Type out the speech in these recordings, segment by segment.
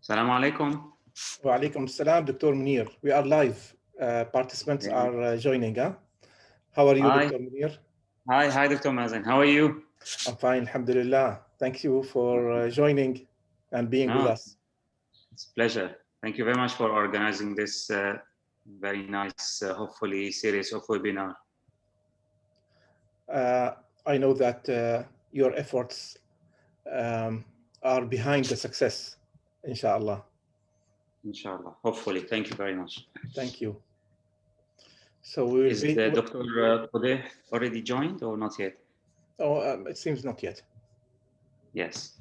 Assalamu alaikum. Wa alaikum assalam, Dr. Munir. We are live. Participants are joining. Huh? How are you, Hi. Dr. Munir? Hi, Dr. Mazen. How are you? I'm fine, alhamdulillah. Thank you for joining and being with us. It's a pleasure. Thank you very much for organizing this very nice, hopefully, series of webinar. I know that your efforts are behind the success, inshallah. Inshallah, hopefully. Thank you very much. Thank you. So we will Is Dr. Kodeh already joined or not yet? Oh, it seems not yet. Yes.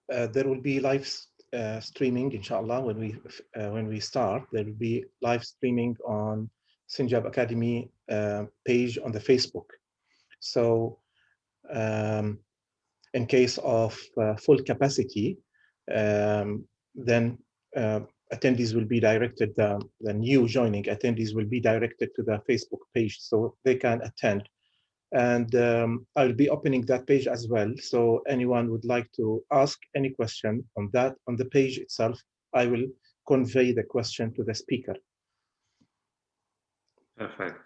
There will be live streaming, inshallah, when we start. There will be live streaming on Sinjab Academy page on the Facebook. So in case of full capacity, then attendees will be directed, the new joining attendees will be directed to the Facebook page so they can attend. And I'll be opening that page as well. So anyone would like to ask any question on the page itself, I will convey the question to the speaker. Perfect.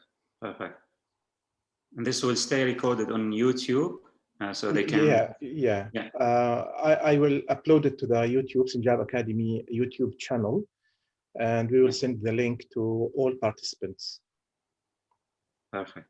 And this will stay recorded on YouTube, so they can. Yeah. I will upload it to the YouTube Sinjab Academy YouTube channel, and we will send the link to all participants. Perfect.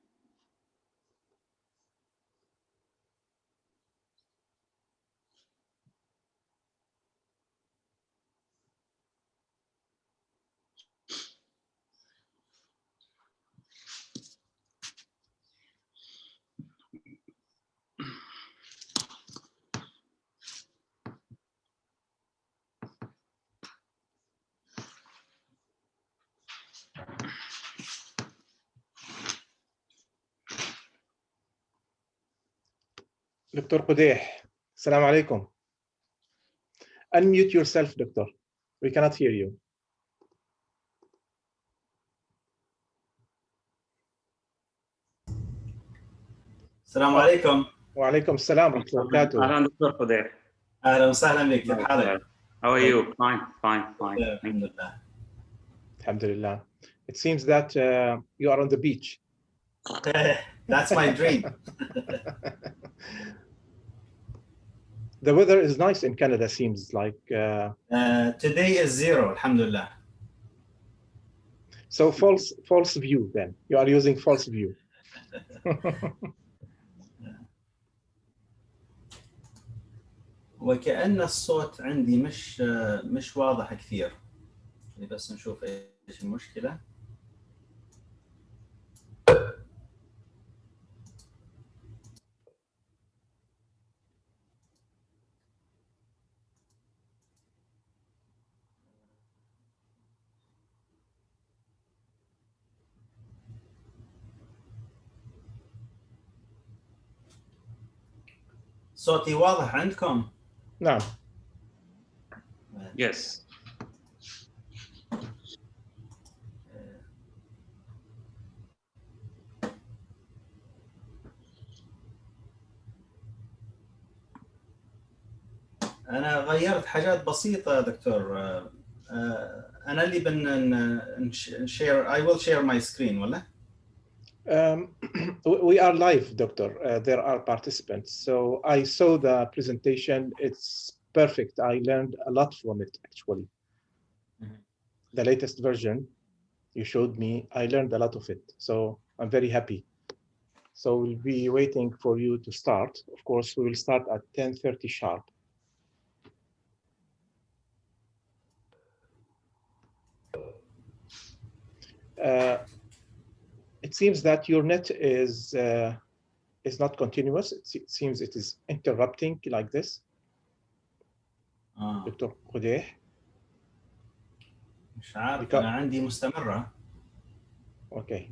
Dr. Kodeh, Assalamu alaikum. Unmute yourself, Doctor. We cannot hear you. السلام عليكم. وعليكم السلام ورحمة الله وبركاته. أهلا دكتور قدير. أهلا وسهلا بك، كيف حالك؟ How are you? Fine. الحمد لله. Alhamdulillah. It seems that you are on the beach. That's my dream. The weather is nice in Canada, seems like. Today is 0, alhamdulillah. So false view then. You are using false view. وكأن الصوت عندي مش واضح كثير. بس نشوف ايش المشكلة. صوتي واضح عندكم؟ نعم. Yes. أنا غيرت حاجات بسيطة دكتور. أنا اللي share. I will share my screen ولا؟ We are live, doctor. There are participants. So I saw the presentation. It's perfect. I learned a lot from it, actually. The latest version you showed me, I learned a lot of it. So I'm very happy. So we'll be waiting for you to start. Of course, we will start at 10:30 sharp. It seems that your net is not continuous. It seems it is interrupting like this. دكتور قديح. مش عارف، أنا عندي مستمرة. Okay.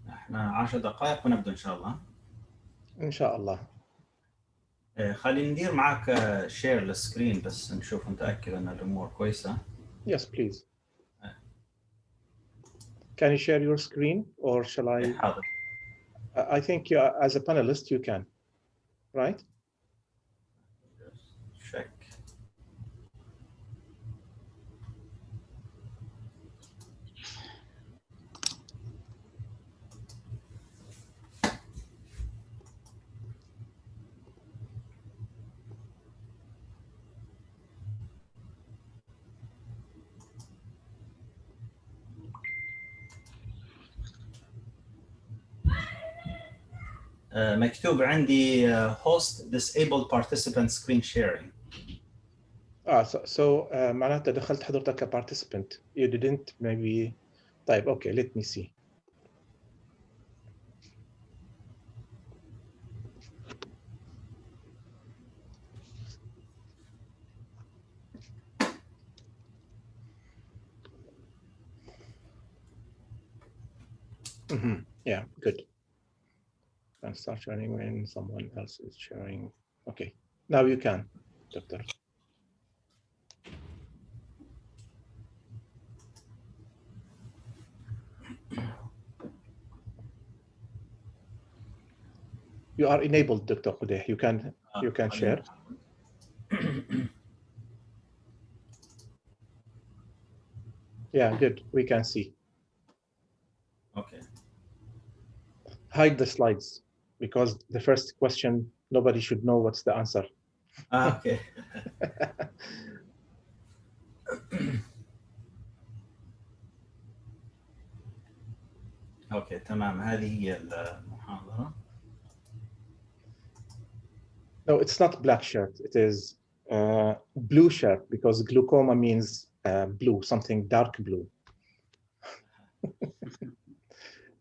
احنا 10 دقائق ونبدأ إن شاء الله. إن شاء الله. خلينا ندير معك شير للسكرين بس نشوف نتأكد أن الأمور كويسة. Yes, please. Can you share your screen or shall I? حاضر. I think you, as a panelist, you can, right? Check. مكتوب عندي host disabled participant screen sharing. So معناتها دخلت حضرتك كparticipant. You didn't maybe. طيب, okay, let me see. Yeah, good. And start sharing when someone else is sharing. Okay, now you can, doctor. You are enabled, Dr. Qudeh. You can share. Yeah, good. We can see. Okay. Hide the slides because the first question, nobody should know what's the answer. Okay. اوكي تمام. هذه هي المحاضرة. No, it's not black shirt. It is blue shirt because glaucoma means blue, something dark blue.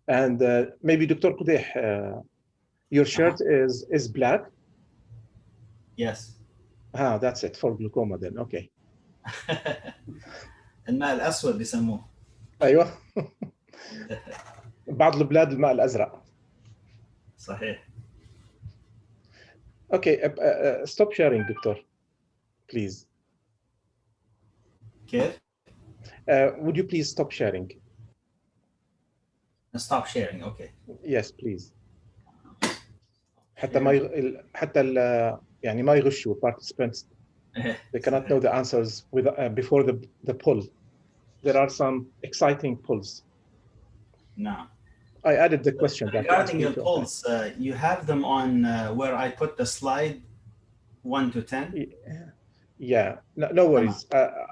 And maybe Dr. Qudeh, your shirt is black? Yes. That's it for glaucoma then. Okay. الماء الأسود بيسموه. أيوة. بعض البلاد الماء الأزرق. صحيح. Okay, stop sharing, Doctor, please. كيف؟ Would you please stop sharing? Stop sharing. Okay. Yes, please. حتى ما يعني ما يغشوا participants. They cannot know the answers before the poll. There are some exciting polls. No. I added the question. Regarding your polls, you have them on where I put the slide 1 to 10? Yeah, no worries.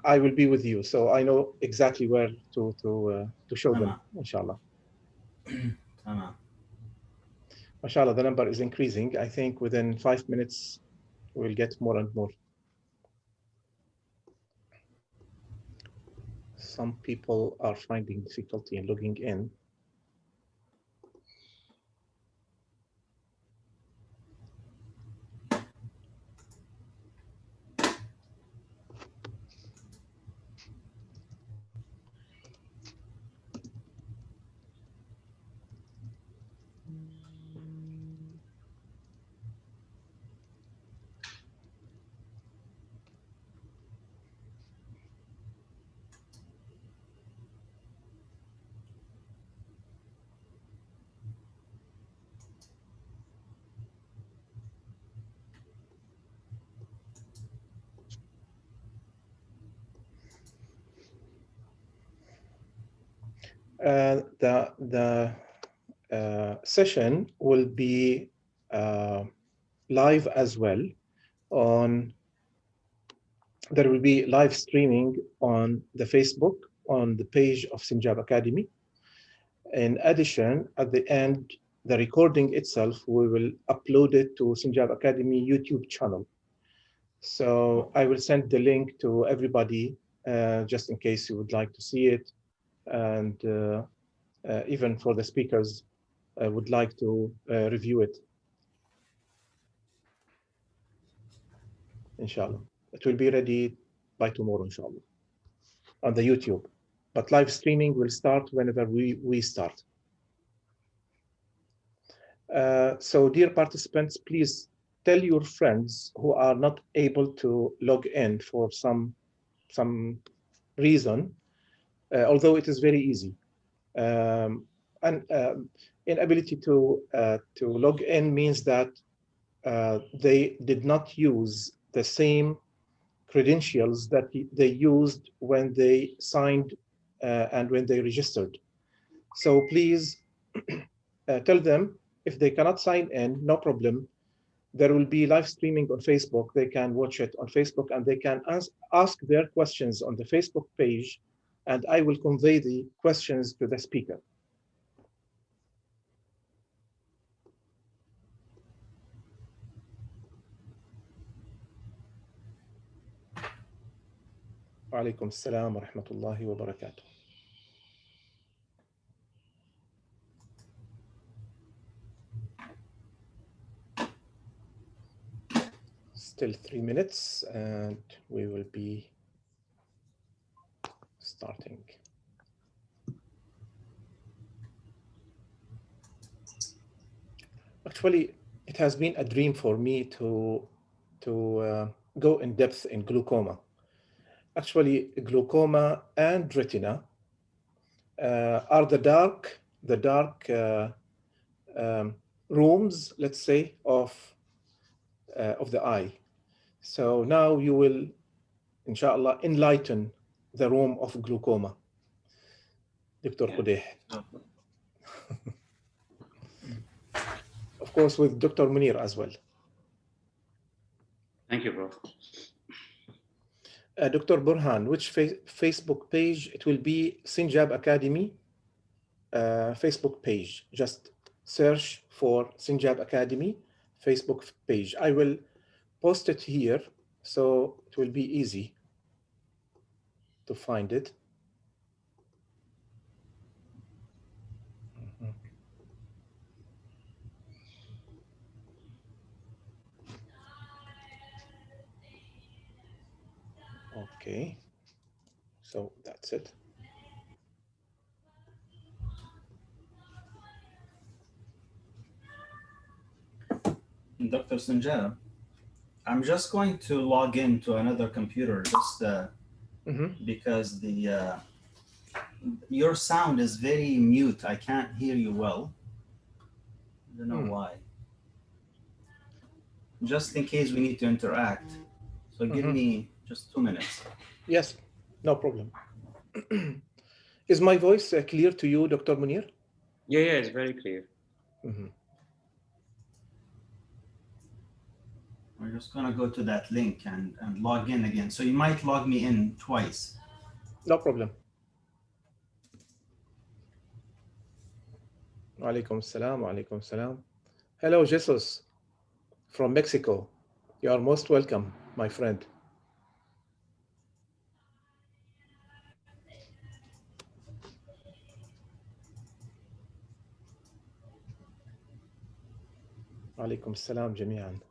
I will be with you, so I know exactly where to show them, inshallah. Mashallah, the number is increasing. I think within 5 minutes, we'll get more and more. Some people are finding difficulty in logging in. The session will be live as well on, there will be live streaming on the Facebook, on the page of Sinjab Academy. In addition, at the end, the recording itself, we will upload it to Sinjab Academy YouTube channel. So I will send the link to everybody, just in case you would like to see it. And even for the speakers, I would like to review it. Inshallah. It will be ready by tomorrow, inshallah, on the YouTube. But live streaming will start whenever we start. So dear participants, please tell your friends who are not able to log in for some reason, although it is very easy. Inability to log in means that they did not use the same credentials that they used when they signed and when they registered. So please tell them if they cannot sign in, no problem. There will be live streaming on Facebook. They can watch it on Facebook and they can ask their questions on the Facebook page, and I will convey the questions to the speaker. وعليكم السلام ورحمة الله وبركاته. Still 3 minutes and we will be starting. Actually, it has been a dream for me to go in depth in glaucoma. Actually, glaucoma and retina are the dark rooms, let's say, of the eye. So now you will, inshallah, enlighten the room of glaucoma, Dr. Qudeh. Of course, with Dr. Munir as well. Thank you, Prof. Dr. Burhan, which Facebook page? It will be Sinjab Academy Facebook page. Just search for Sinjab Academy Facebook page. I will post it here, so it will be easy to find it. Okay, so that's it. Dr. Sinjab, I'm just going to log in to another computer just because your sound is very mute. I can't hear you well. I don't know why. Just in case we need to interact. So give me just 2 minutes. Yes, no problem. Is my voice clear to you, Dr. Munir? Yeah, it's very clear. We're just gonna go to that link and log in again. So you might log me in twice. No problem. Alaikum salam, alaikum salam. Hello, Jesus from Mexico. You are most welcome, my friend. Alaikum salam, jami'an.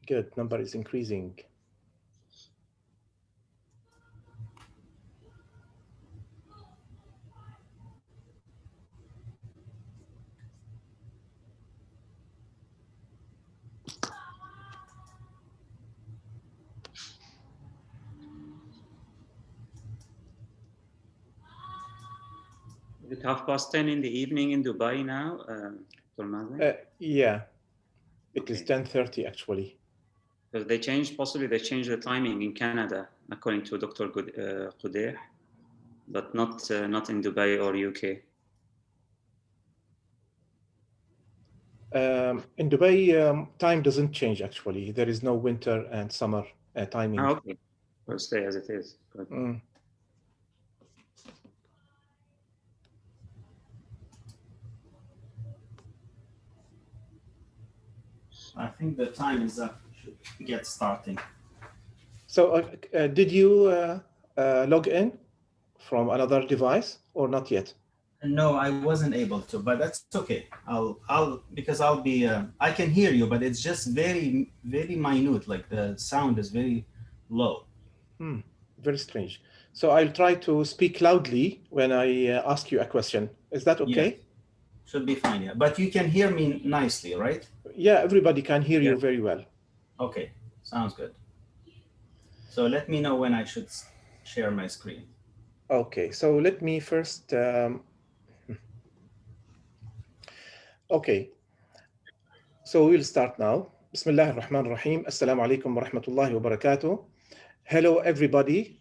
Good, number is increasing. Is it 10:30 in the evening in Dubai now, Dr. Mazen? Yeah, it is Okay. 10:30 actually. Because they changed, possibly they changed the timing in Canada, according to Dr. Qudeh, but not in Dubai or UK. In Dubai, time doesn't change actually. There is no winter and summer timing. Ah, okay. We'll stay as it is. Good. I think the time is up. Should get starting. So did you log in from another device or not yet? No, I wasn't able to, but that's okay. Because I'll be. I can hear you, but it's just very, very minute. Like the sound is very low. Very strange. So I'll try to speak loudly when I ask you a question. Is that okay? Yeah. Should be fine. Yeah, but you can hear me nicely, right? Yeah, everybody can hear you very well. Okay, sounds good. So let me know when I should share my screen. Okay, so let me first. Okay, so we'll start now. Bismillah ar-Rahman ar-Rahim. Assalamu alaikum wa rahmatullahi wa barakatuh. Hello, everybody.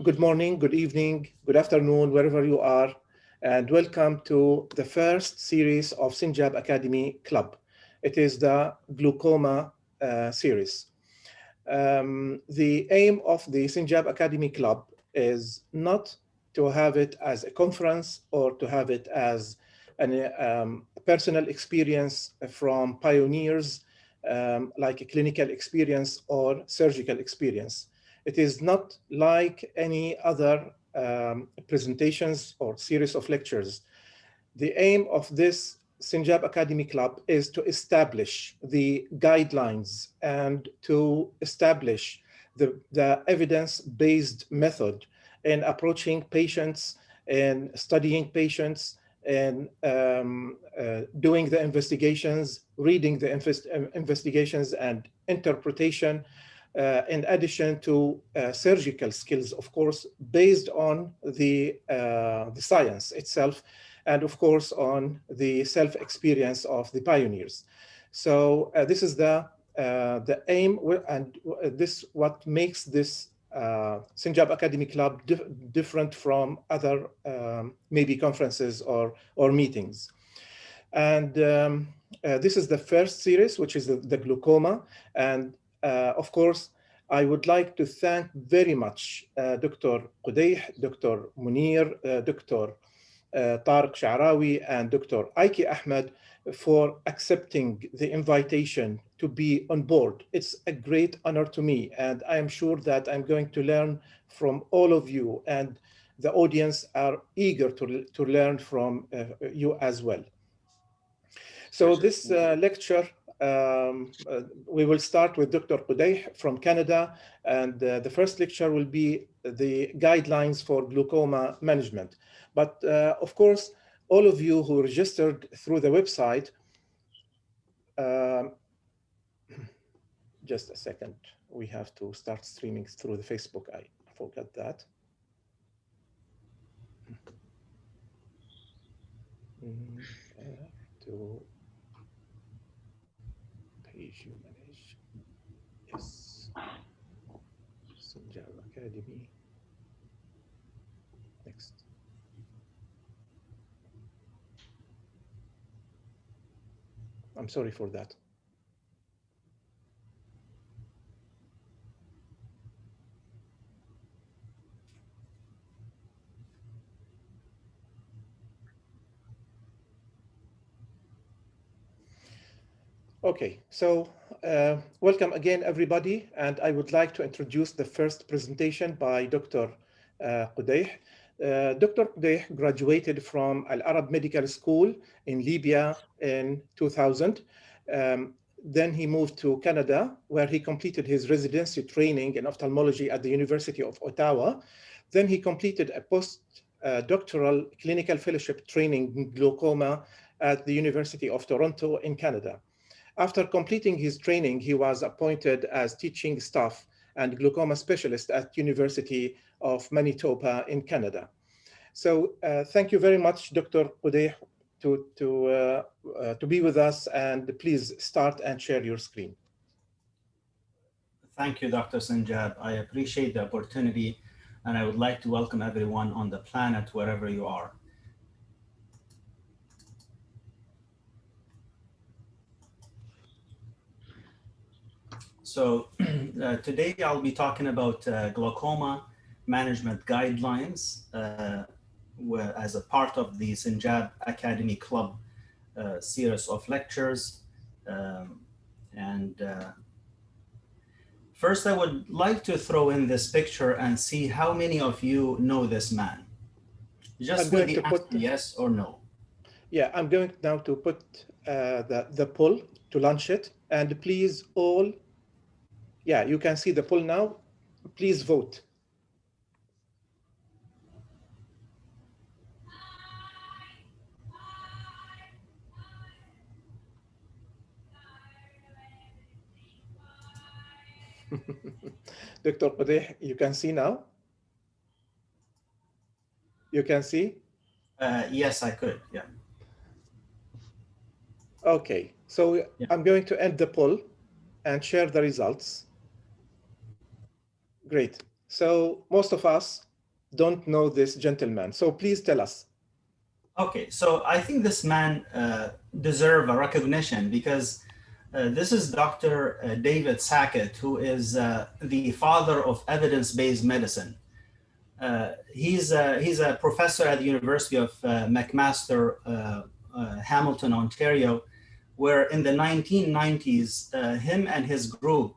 Good morning, good evening, good afternoon, wherever you are, and welcome to the first series of Sinjab Academy Club. It is the glaucoma series. The aim of the Sinjab Academy Club is not to have it as a conference or to have it as a personal experience from pioneers, like a clinical experience or surgical experience. It is not like any other presentations or series of lectures. The aim of this Sinjab Academy Club is to establish the guidelines and to establish the evidence-based method in approaching patients and studying patients and doing the investigations, reading the investigations and interpretation, in addition to surgical skills, of course, based on the science itself, and of course on the self-experience of the pioneers. So this is the aim, and this what makes this Sinjab Academy Club different from other maybe conferences or meetings. And this is the first series, which is the glaucoma. And of course, I would like to thank very much Dr. Qudeh, Dr. Munir, Dr. Tariq Sha'rawi, and Dr. Aiki Ahmed for accepting the invitation to be on board. It's a great honor to me, and I am sure that I'm going to learn from all of you, and the audience are eager to learn from you as well. So this lecture, we will start with Dr. Qudeh from Canada, and the first lecture will be the guidelines for glaucoma management. But of course, all of you who registered through the website, just a second, we have to start streaming through the Facebook. I forgot that. To page you manage. Yes. Sinjab Academy. Next. I'm sorry for that. Okay, so welcome again, everybody. And I would like to introduce the first presentation by Dr. Qudayh. Dr. Qudayh graduated from Al Arab Medical School in Libya in 2000. Then he moved to Canada, where he completed his residency training in ophthalmology at the University of Ottawa. Then he completed a postdoctoral clinical fellowship training in glaucoma at the University of Toronto in Canada. After completing his training, he was appointed as teaching staff and glaucoma specialist at University of Manitoba in Canada. So thank you very much, Dr. Qudayh, to be with us, and please start and share your screen. Thank you, Dr. Sanjab. I appreciate the opportunity, and I would like to welcome everyone on the planet, wherever you are. So today I'll be talking about glaucoma management guidelines as a part of the Sanjab Academy Club series of lectures. First, I would like to throw in this picture and see how many of you know this man. Just with the answer, yes or no. Yeah, I'm going now to put the poll to launch it, and please all, yeah, you can see the poll now. Please vote. Dr. Qudayh, you can see now? You can see? Yes, I could, yeah. Okay, so yeah. I'm going to end the poll and share the results. Great. So most of us don't know this gentleman. So please tell us. Okay, so I think this man deserves a recognition because this is Dr. David Sackett, who is the father of evidence-based medicine. He's a professor at the University of McMaster, Hamilton, Ontario, where in the 1990s, him and his group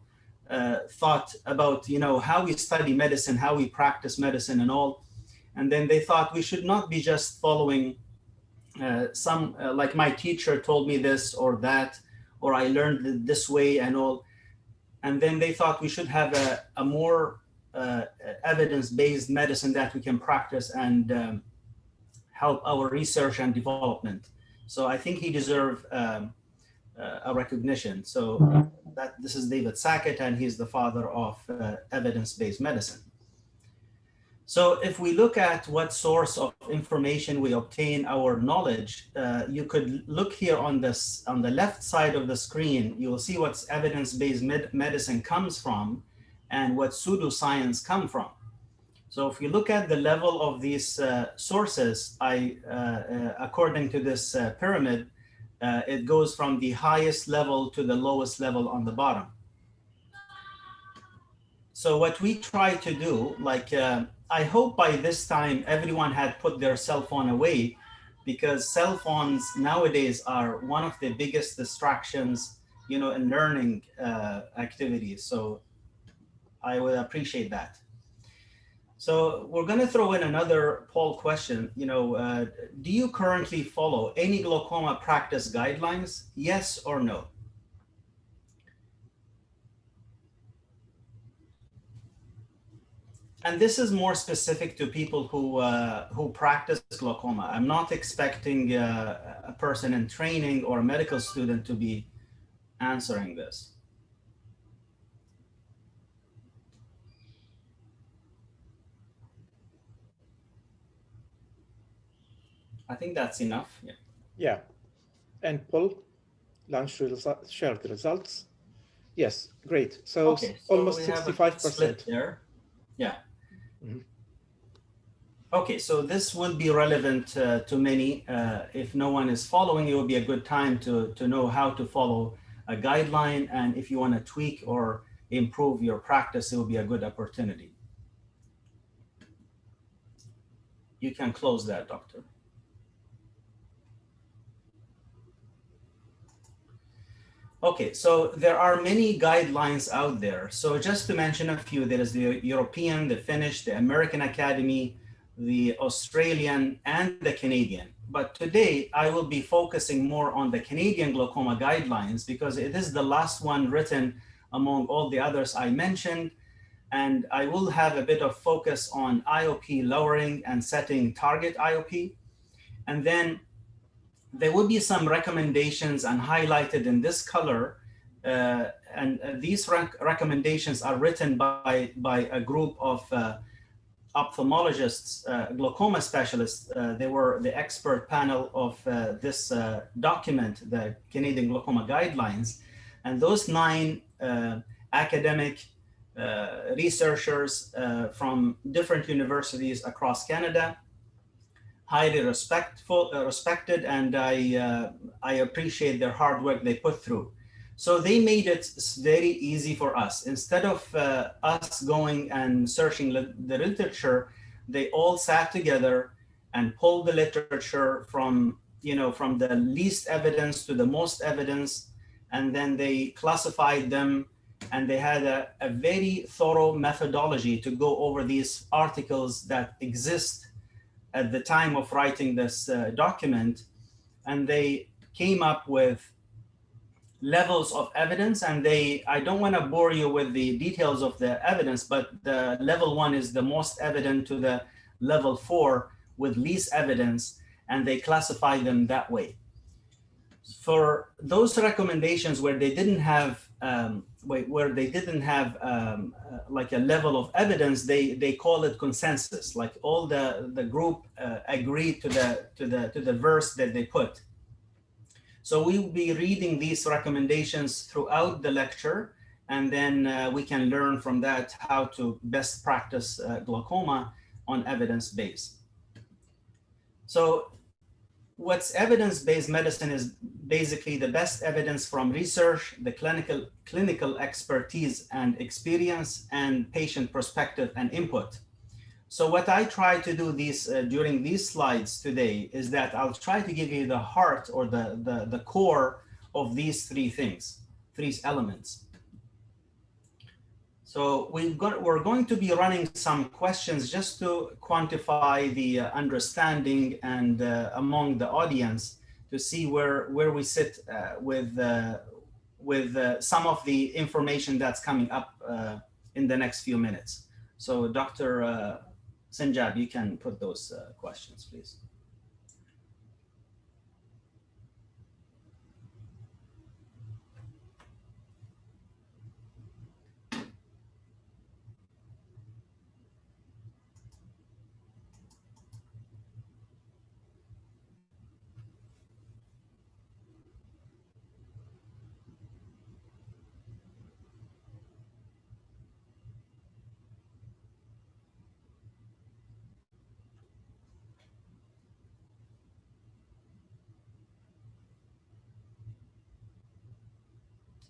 thought about, how we study medicine, how we practice medicine and all. And then they thought we should not be just following like my teacher told me this or that, or I learned it this way and all. And then they thought we should have a more evidence-based medicine that we can practice and help our research and development. So I think he deserves a recognition. So this is David Sackett, and he's the father of evidence-based medicine. So if we look at what source of information we obtain our knowledge, you could look here on the left side of the screen, you will see what evidence-based medicine comes from and what pseudoscience come from. So if you look at the level of these sources, according to this pyramid, it goes from the highest level to the lowest level on the bottom. So what we try to do, I hope by this time everyone had put their cell phone away, because cell phones nowadays are one of the biggest distractions, in learning activities. So I would appreciate that. So we're going to throw in another poll question. Do you currently follow any glaucoma practice guidelines? Yes or no? And this is more specific to people who practice glaucoma. I'm not expecting a person in training or a medical student to be answering this. I think that's enough. Yeah. Yeah. And poll, launch results, share the results. Yes, great. So, okay, so almost 65% there. Yeah. Mm-hmm. Okay, so this would be relevant to many. If no one is following, it would be a good time to know how to follow a guideline. And if you want to tweak or improve your practice, it would be a good opportunity. You can close that, Doctor. Okay, so there are many guidelines out there. So just to mention a few, there is the European, the Finnish, the American Academy, the Australian, and the Canadian. But today I will be focusing more on the Canadian glaucoma guidelines because it is the last one written among all the others I mentioned. And I will have a bit of focus on IOP lowering and setting target IOP. And then there will be some recommendations and highlighted in this color. These recommendations are written by a group of ophthalmologists, glaucoma specialists. They were the expert panel of this document, the Canadian Glaucoma Guidelines. And those 9 academic researchers from different universities across Canada, highly respected, and I appreciate their hard work they put through. So they made it very easy for us. Instead of us going and searching the literature, they all sat together and pulled the literature from, from the least evidence to the most evidence, and then they classified them, and they had a very thorough methodology to go over these articles that exist at the time of writing this document. And they came up with levels of evidence, and I don't want to bore you with the details of the evidence, but the level 1 is the most evident to the level 4 with least evidence, and they classify them that way. For those recommendations where they didn't have like a level of evidence, they call it consensus. Like all the group agreed to the verse that they put. So we will be reading these recommendations throughout the lecture, and then we can learn from that how to best practice glaucoma on evidence base. So what's evidence-based medicine is basically the best evidence from research, the clinical expertise and experience, and patient perspective and input. So what I try to do during these slides today is that I'll try to give you the heart or the core of these 3 things, 3 elements. So we're going to be running some questions just to quantify the understanding and among the audience to see where we sit with some of the information that's coming up in the next few minutes. So Dr. Sanjab, you can put those questions, please.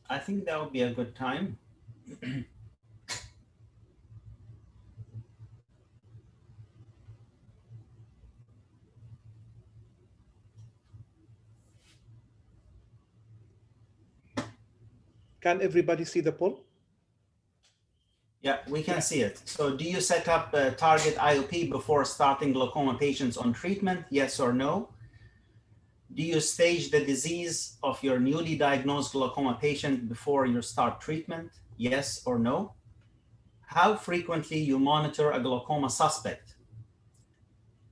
I think that would be a good time. Can everybody see the poll? Yeah, we can see it. So do you set up a target IOP before starting glaucoma patients on treatment? Yes or no? Do you stage the disease of your newly diagnosed glaucoma patient before you start treatment? Yes or no? How frequently you monitor a glaucoma suspect?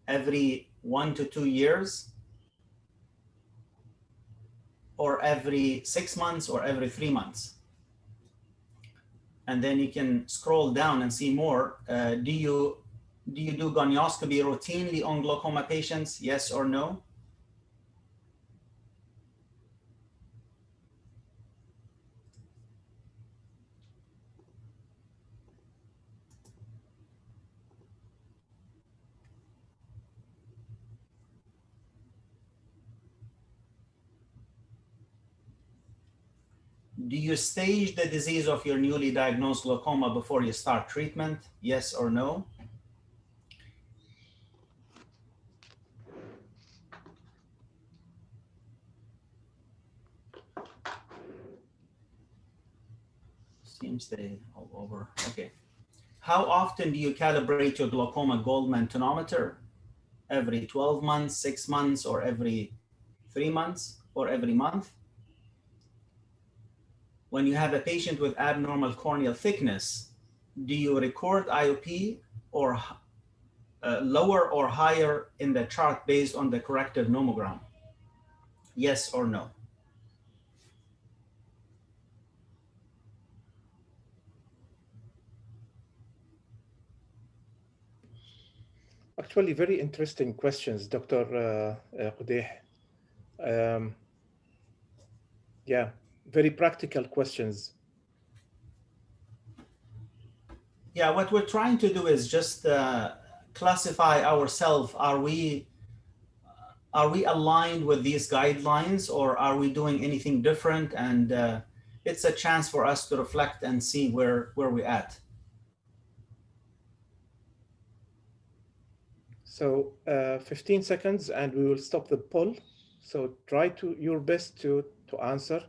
Every 1 to 2 years? Or every 6 months or every 3 months? And then you can scroll down and see more. Do you do gonioscopy routinely on glaucoma patients? Yes or no? Do you stage the disease of your newly diagnosed glaucoma before you start treatment? Yes or no? Seems they all over. Okay. How often do you calibrate your glaucoma Goldman tonometer? Every 12 months, 6 months, or every 3 months, or every month? When you have a patient with abnormal corneal thickness, do you record IOP or lower or higher in the chart based on the corrected nomogram? Yes or no? Actually, very interesting questions, Dr. Qudeh. Yeah, very practical questions. Yeah, what we're trying to do is just classify ourselves. Are we aligned with these guidelines, or are we doing anything different? And it's a chance for us to reflect and see where we're at. So 15 seconds and we will stop the poll. So try your best to answer.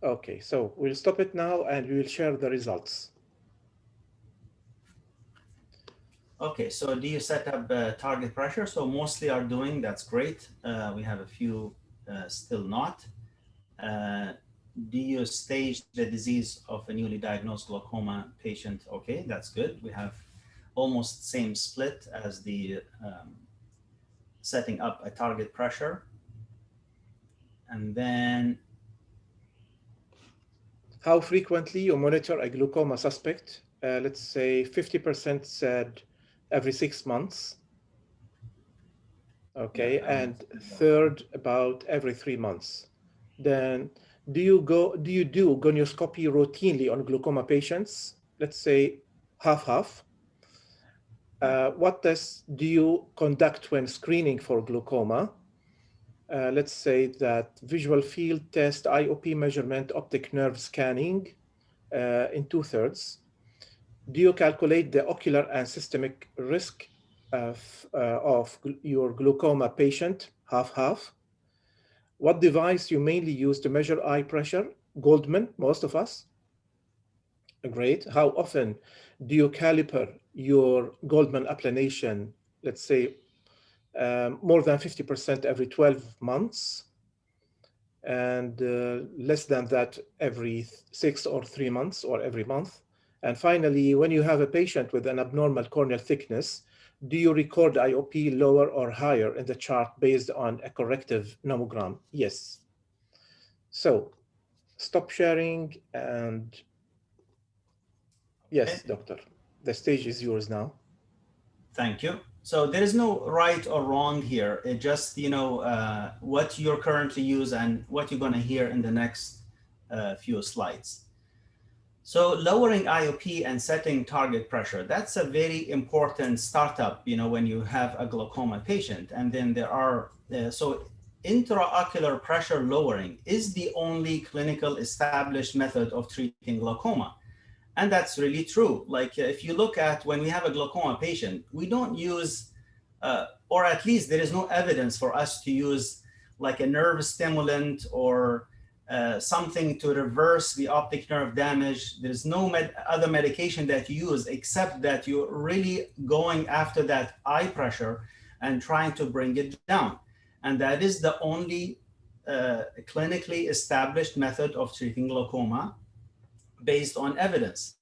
Okay, so we'll stop it now and we will share the results. Okay, so do you set up target pressure? So mostly are doing, that's great. We have a few still not. Do you stage the disease of a newly diagnosed glaucoma patient? Okay, that's good. We have almost same split as the setting up a target pressure. And then how frequently you monitor a glaucoma suspect? Let's say 50% said every 6 months. Okay, yeah, and third about every 3 months. Then do you do gonioscopy routinely on glaucoma patients? Let's say half-half. What tests do you conduct when screening for glaucoma? Let's say that visual field test, IOP measurement, optic nerve scanning in 2/3. Do you calculate the ocular and systemic risk of your glaucoma patient? Half-half. What device you mainly use to measure eye pressure? Goldman, most of us. Great. How often do you caliper your Goldman applanation? Let's say more than 50% every 12 months, and less than that every 6 or 3 months or every month. And finally, when you have a patient with an abnormal corneal thickness, do you record IOP lower or higher in the chart based on a corrective nomogram? Yes. So stop sharing and yes, doctor, the stage is yours now. Thank you. So there is no right or wrong here. It just, what you're currently use and what you're going to hear in the next few slides. So lowering IOP and setting target pressure, that's a very important startup, when you have a glaucoma patient. And then there are, so intraocular pressure lowering is the only clinical established method of treating glaucoma. And that's really true. Like if you look at when we have a glaucoma patient, we don't use, or at least there is no evidence for us to use like a nerve stimulant or something to reverse the optic nerve damage. There's no other medication that you use except that you're really going after that eye pressure and trying to bring it down. And that is the only clinically established method of treating glaucoma based on evidence.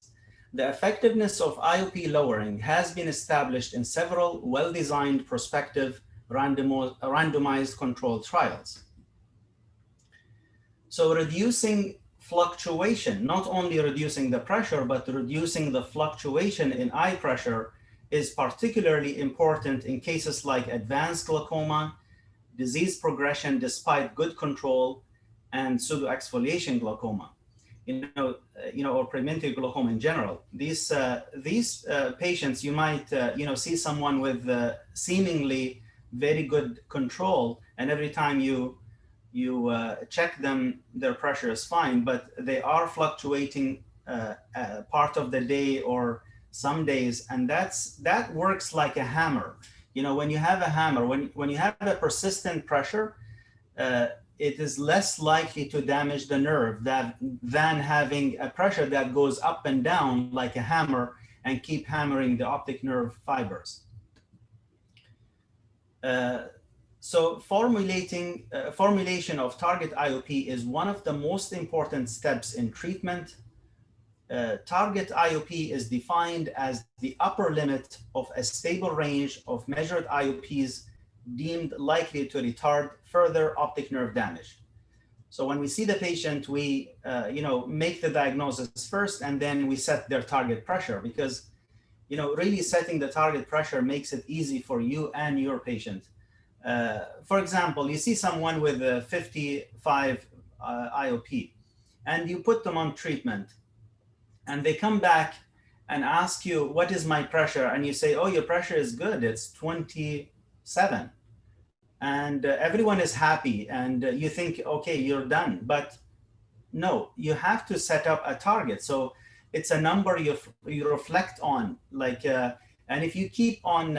The effectiveness of IOP lowering has been established in several well-designed prospective randomized controlled trials. So reducing fluctuation, not only reducing the pressure, but reducing the fluctuation in eye pressure is particularly important in cases like advanced glaucoma, disease progression despite good control, and pseudoexfoliation glaucoma. Or perimetry glaucoma in general. These patients, you might, see someone with seemingly very good control, and every time you check them, their pressure is fine, but they are fluctuating part of the day or some days, and that works like a hammer. You know, when you have a hammer, when you have a persistent pressure, it is less likely to damage the nerve than having a pressure that goes up and down like a hammer and keep hammering the optic nerve fibers. So formulation of target IOP is one of the most important steps in treatment. Target IOP is defined as the upper limit of a stable range of measured IOPs deemed likely to retard further optic nerve damage. So when we see the patient, we make the diagnosis first, and then we set their target pressure, because really setting the target pressure makes it easy for you and your patient. For example, you see someone with a 55 IOP, and you put them on treatment, and they come back and ask you, what is my pressure? And you say, oh, your pressure is good, it's 27. And everyone is happy, and you think, okay, you're done. But no, you have to set up a target. So it's a number you reflect on, and if you keep on,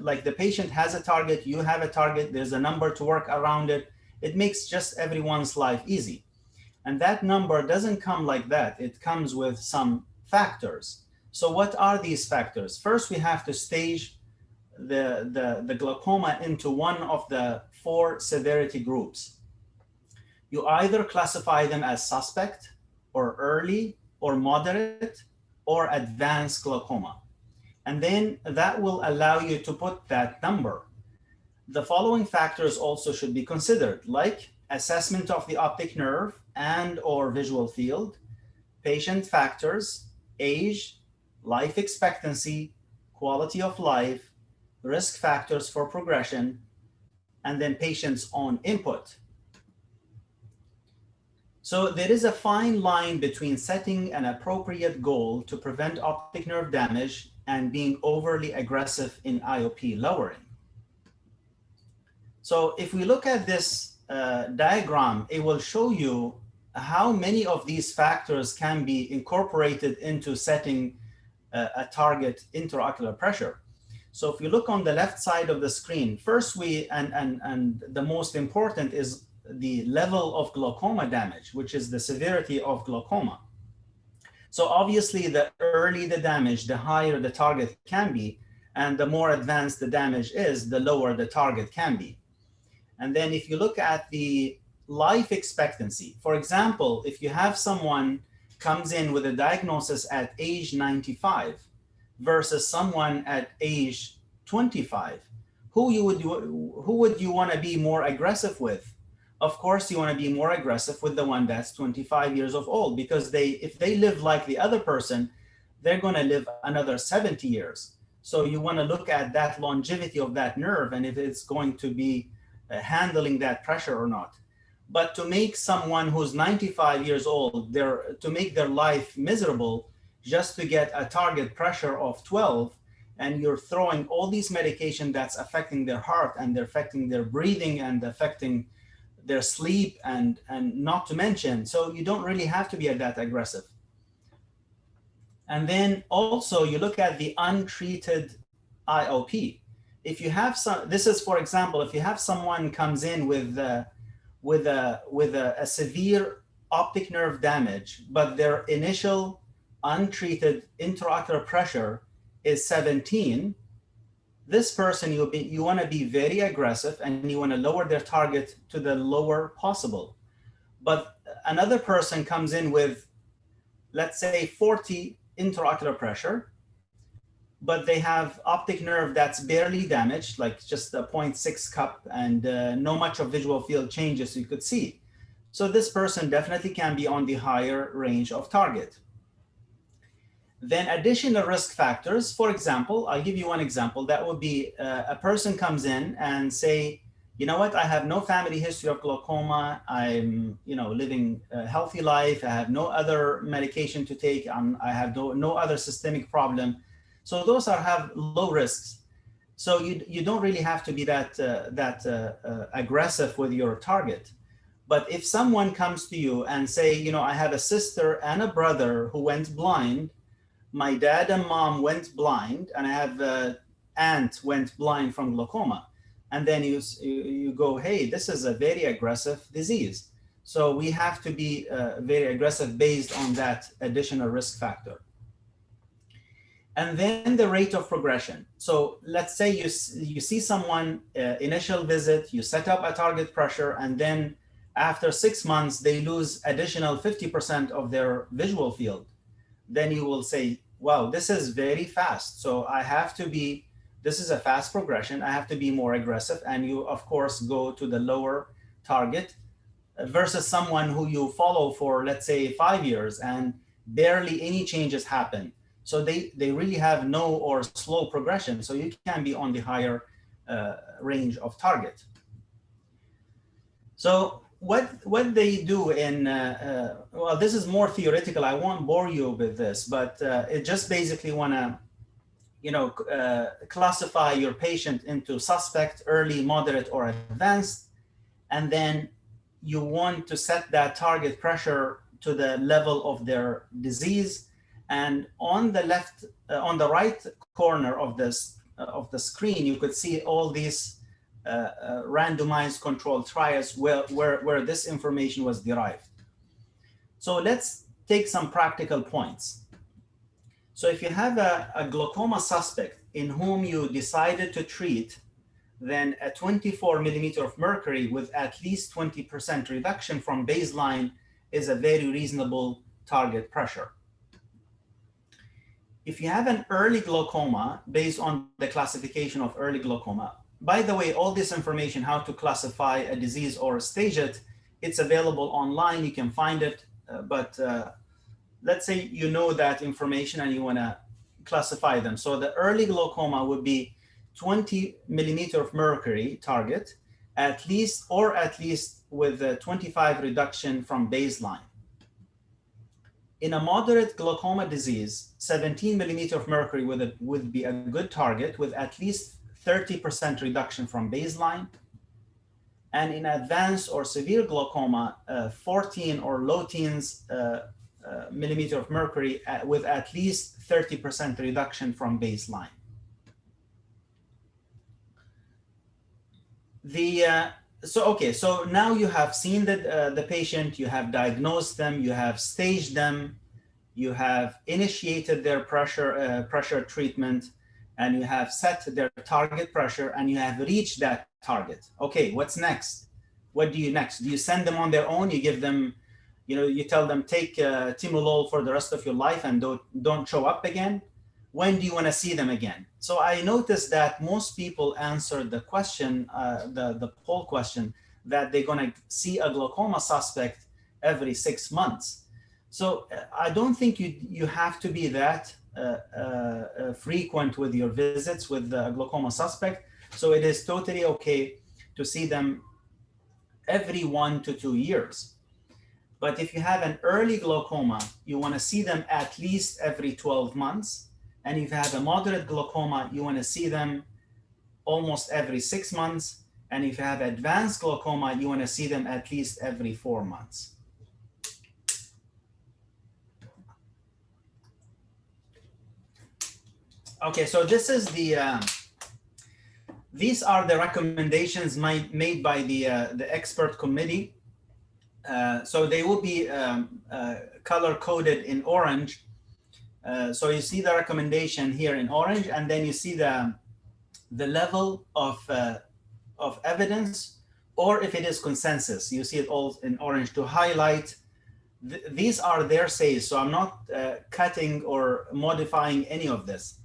like the patient has a target, you have a target, there's a number to work around it, it makes just everyone's life easy. And that number doesn't come like that. It comes with some factors. So what are these factors? First, we have to stage the glaucoma into one of the 4 severity groups. You either classify them as suspect, or early, or moderate, or advanced glaucoma. And then that will allow you to put that number. The following factors also should be considered, like assessment of the optic nerve and or visual field, patient factors, age, life expectancy, quality of life, risk factors for progression, and then patient's own input. So there is a fine line between setting an appropriate goal to prevent optic nerve damage and being overly aggressive in IOP lowering. So if we look at this diagram, it will show you how many of these factors can be incorporated into setting a target intraocular pressure. So if you look on the left side of the screen, first and the most important is the level of glaucoma damage, which is the severity of glaucoma. So obviously, the early the damage, the higher the target can be, and the more advanced the damage is, the lower the target can be. And then if you look at the life expectancy, for example, if you have someone comes in with a diagnosis at age 95 versus someone at age 25, who would you want to be more aggressive with? Of course, you want to be more aggressive with the one that's 25 years of old, because if they live like the other person, they're going to live another 70 years. So you want to look at that longevity of that nerve and if it's going to be handling that pressure or not. But to make someone who's 95 years old, to make their life miserable just to get a target pressure of 12, and you're throwing all these medication that's affecting their heart and they're affecting their breathing and affecting their sleep and not to mention, so you don't really have to be that aggressive. And then also you look at the untreated IOP. If you have this is, for example, if you have someone comes in with a severe optic nerve damage, but their initial untreated intraocular pressure is 17, this person, you want to be very aggressive and you want to lower their target to the lower possible. But another person comes in with, let's say, 40 intraocular pressure, but they have optic nerve that's barely damaged, like just a 0.6 cup and no much of visual field changes you could see. So this person definitely can be on the higher range of target. Then additional risk factors, for example, I'll give you one example. That would be a person comes in and say, you know what, I have no family history of glaucoma. I'm living a healthy life. I have no other medication to take. I have no other systemic problem. So those have low risks. So you don't really have to be that aggressive with your target. But if someone comes to you and say, I have a sister and a brother who went blind, my dad and mom went blind, and I have aunt went blind from glaucoma. And then you go, hey, this is a very aggressive disease. So we have to be very aggressive based on that additional risk factor. And then the rate of progression. So let's say you see someone, initial visit, you set up a target pressure, and then after 6 months, they lose additional 50% of their visual field. Then you will say, wow, this is very fast. So I have to be, this is a fast progression. I have to be more aggressive. And you, of course, go to the lower target versus someone who you follow for, let's say, 5 years and barely any changes happen. So they really have no or slow progression. So you can be on the higher range of target. So what they do in, well, this is more theoretical. I won't bore you with this, but it just basically want to, you know, classify your patient into suspect, early, moderate, or advanced. And then you want to set that target pressure to the level of their disease. And on the left, on the right corner of this of the screen, you could see all these randomized controlled trials where this information was derived. So let's take some practical points. So if you have a glaucoma suspect in whom you decided to treat, then a 24 millimeter of mercury with at least 20% reduction from baseline is a very reasonable target pressure. If you have an early glaucoma, based on the classification of early glaucoma, by the way, all this information, how to classify a disease or stage it, it's available online, you can find it, but let's say you know that information and you want to classify them. So the early glaucoma would be 20 millimeter of mercury target, at least with a 25 reduction from baseline. In a moderate glaucoma disease, 17 millimeter of mercury would be a good target with at least 30% reduction from baseline. And in advanced or severe glaucoma, 14 or low teens millimeter of mercury with at least 30% reduction from baseline. So now you have seen the patient, you have diagnosed them, you have staged them, you have initiated their pressure treatment, and you have set their target pressure, and you have reached that target. Okay, what's next? What do you next? Do you send them on their own? You give them, you know, you tell them take timolol for the rest of your life and don't show up again? When do you want to see them again? So I noticed that most people answered the question, the poll question, that they're going to see a glaucoma suspect every 6 months. So I don't think you have to be that frequent with your visits with the glaucoma suspect. So it is totally okay to see them every 1 to 2 years. But if you have an early glaucoma, you want to see them at least every 12 months. And if you have a moderate glaucoma, you want to see them almost every 6 months. And if you have advanced glaucoma, you want to see them at least every 4 months. Okay, so this is these are the recommendations made by the expert committee. So they will be color coded in orange. So you see the recommendation here in orange, and then you see the level of evidence, or if it is consensus, you see it all in orange to highlight. These are their says, so I'm not cutting or modifying any of this.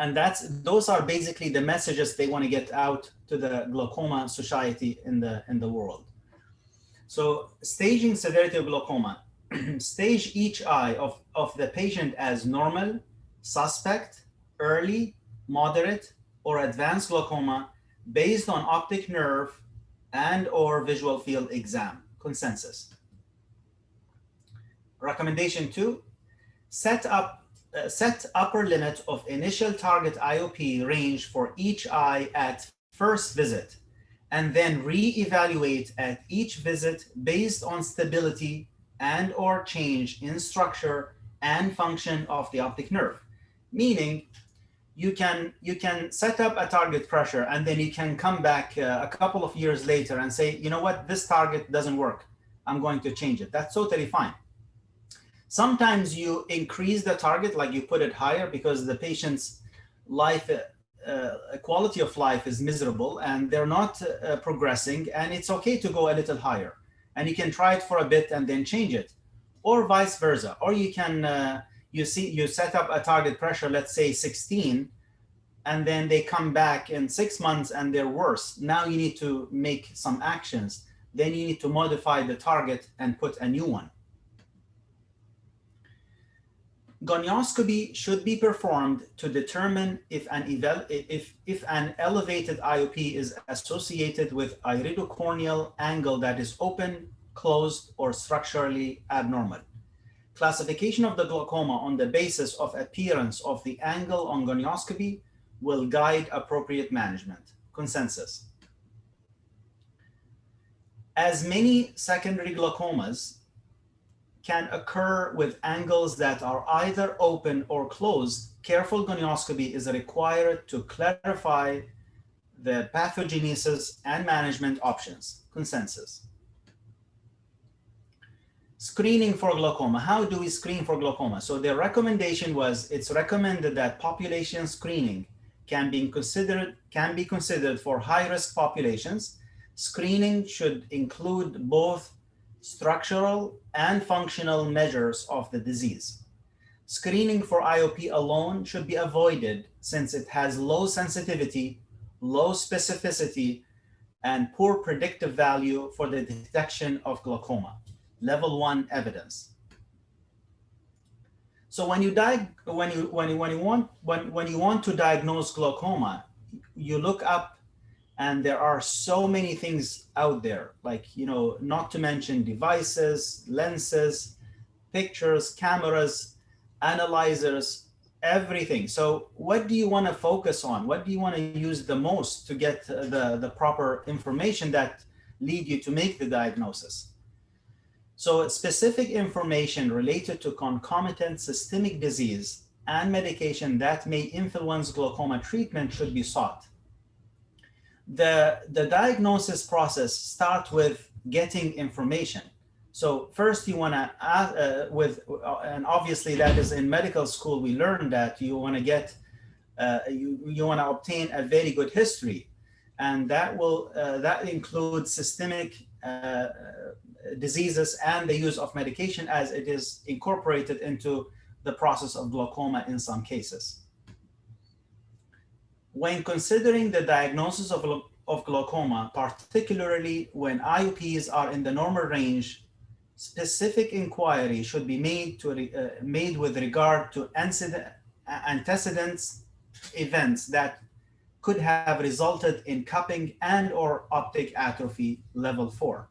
And those are basically the messages they want to get out to the glaucoma society in the world. So staging severity of glaucoma. Stage each eye of the patient as normal, suspect, early, moderate, or advanced glaucoma based on optic nerve and or visual field exam, consensus. Recommendation 2, set upper limit of initial target IOP range for each eye at first visit, and then re-evaluate at each visit based on stability and or change in structure and function of the optic nerve. Meaning, you can set up a target pressure and then you can come back a couple of years later and say, you know what, this target doesn't work. I'm going to change it. That's totally fine. Sometimes you increase the target, like you put it higher because the patient's life, quality of life is miserable and they're not progressing, and it's okay to go a little higher. And you can try it for a bit and then change it, or vice versa. Or you can, you set up a target pressure, let's say 16, and then they come back in 6 months and they're worse. Now you need to make some actions. Then you need to modify the target and put a new one. Gonioscopy should be performed to determine if an elevated IOP is associated with iridocorneal angle that is open, closed, or structurally abnormal. Classification of the glaucoma on the basis of appearance of the angle on gonioscopy will guide appropriate management. Consensus. As many secondary glaucomas can occur with angles that are either open or closed, careful gonioscopy is required to clarify the pathogenesis and management options. Consensus. Screening for glaucoma. How do we screen for glaucoma? So the recommendation was, it's recommended that population screening can be considered for high-risk populations. Screening should include both structural and functional measures of the disease. Screening for IOP alone should be avoided since it has low sensitivity, low specificity, and poor predictive value for the detection of glaucoma. Level 1 evidence. So when you want to diagnose glaucoma, you look up, and there are so many things out there, like, you know, not to mention devices, lenses, pictures, cameras, analyzers, everything. So what do you want to focus on? What do you want to use the most to get the proper information that lead you to make the diagnosis? So specific information related to concomitant systemic disease and medication that may influence glaucoma treatment should be sought. The diagnosis process starts with getting information. So first you want to and obviously that is in medical school, we learned that you want to get, you want to obtain a very good history. And that includes systemic diseases and the use of medication as it is incorporated into the process of glaucoma in some cases. When considering the diagnosis of glaucoma, particularly when IOPs are in the normal range, specific inquiry should be made with regard to antecedents events that could have resulted in cupping and or optic atrophy level 4.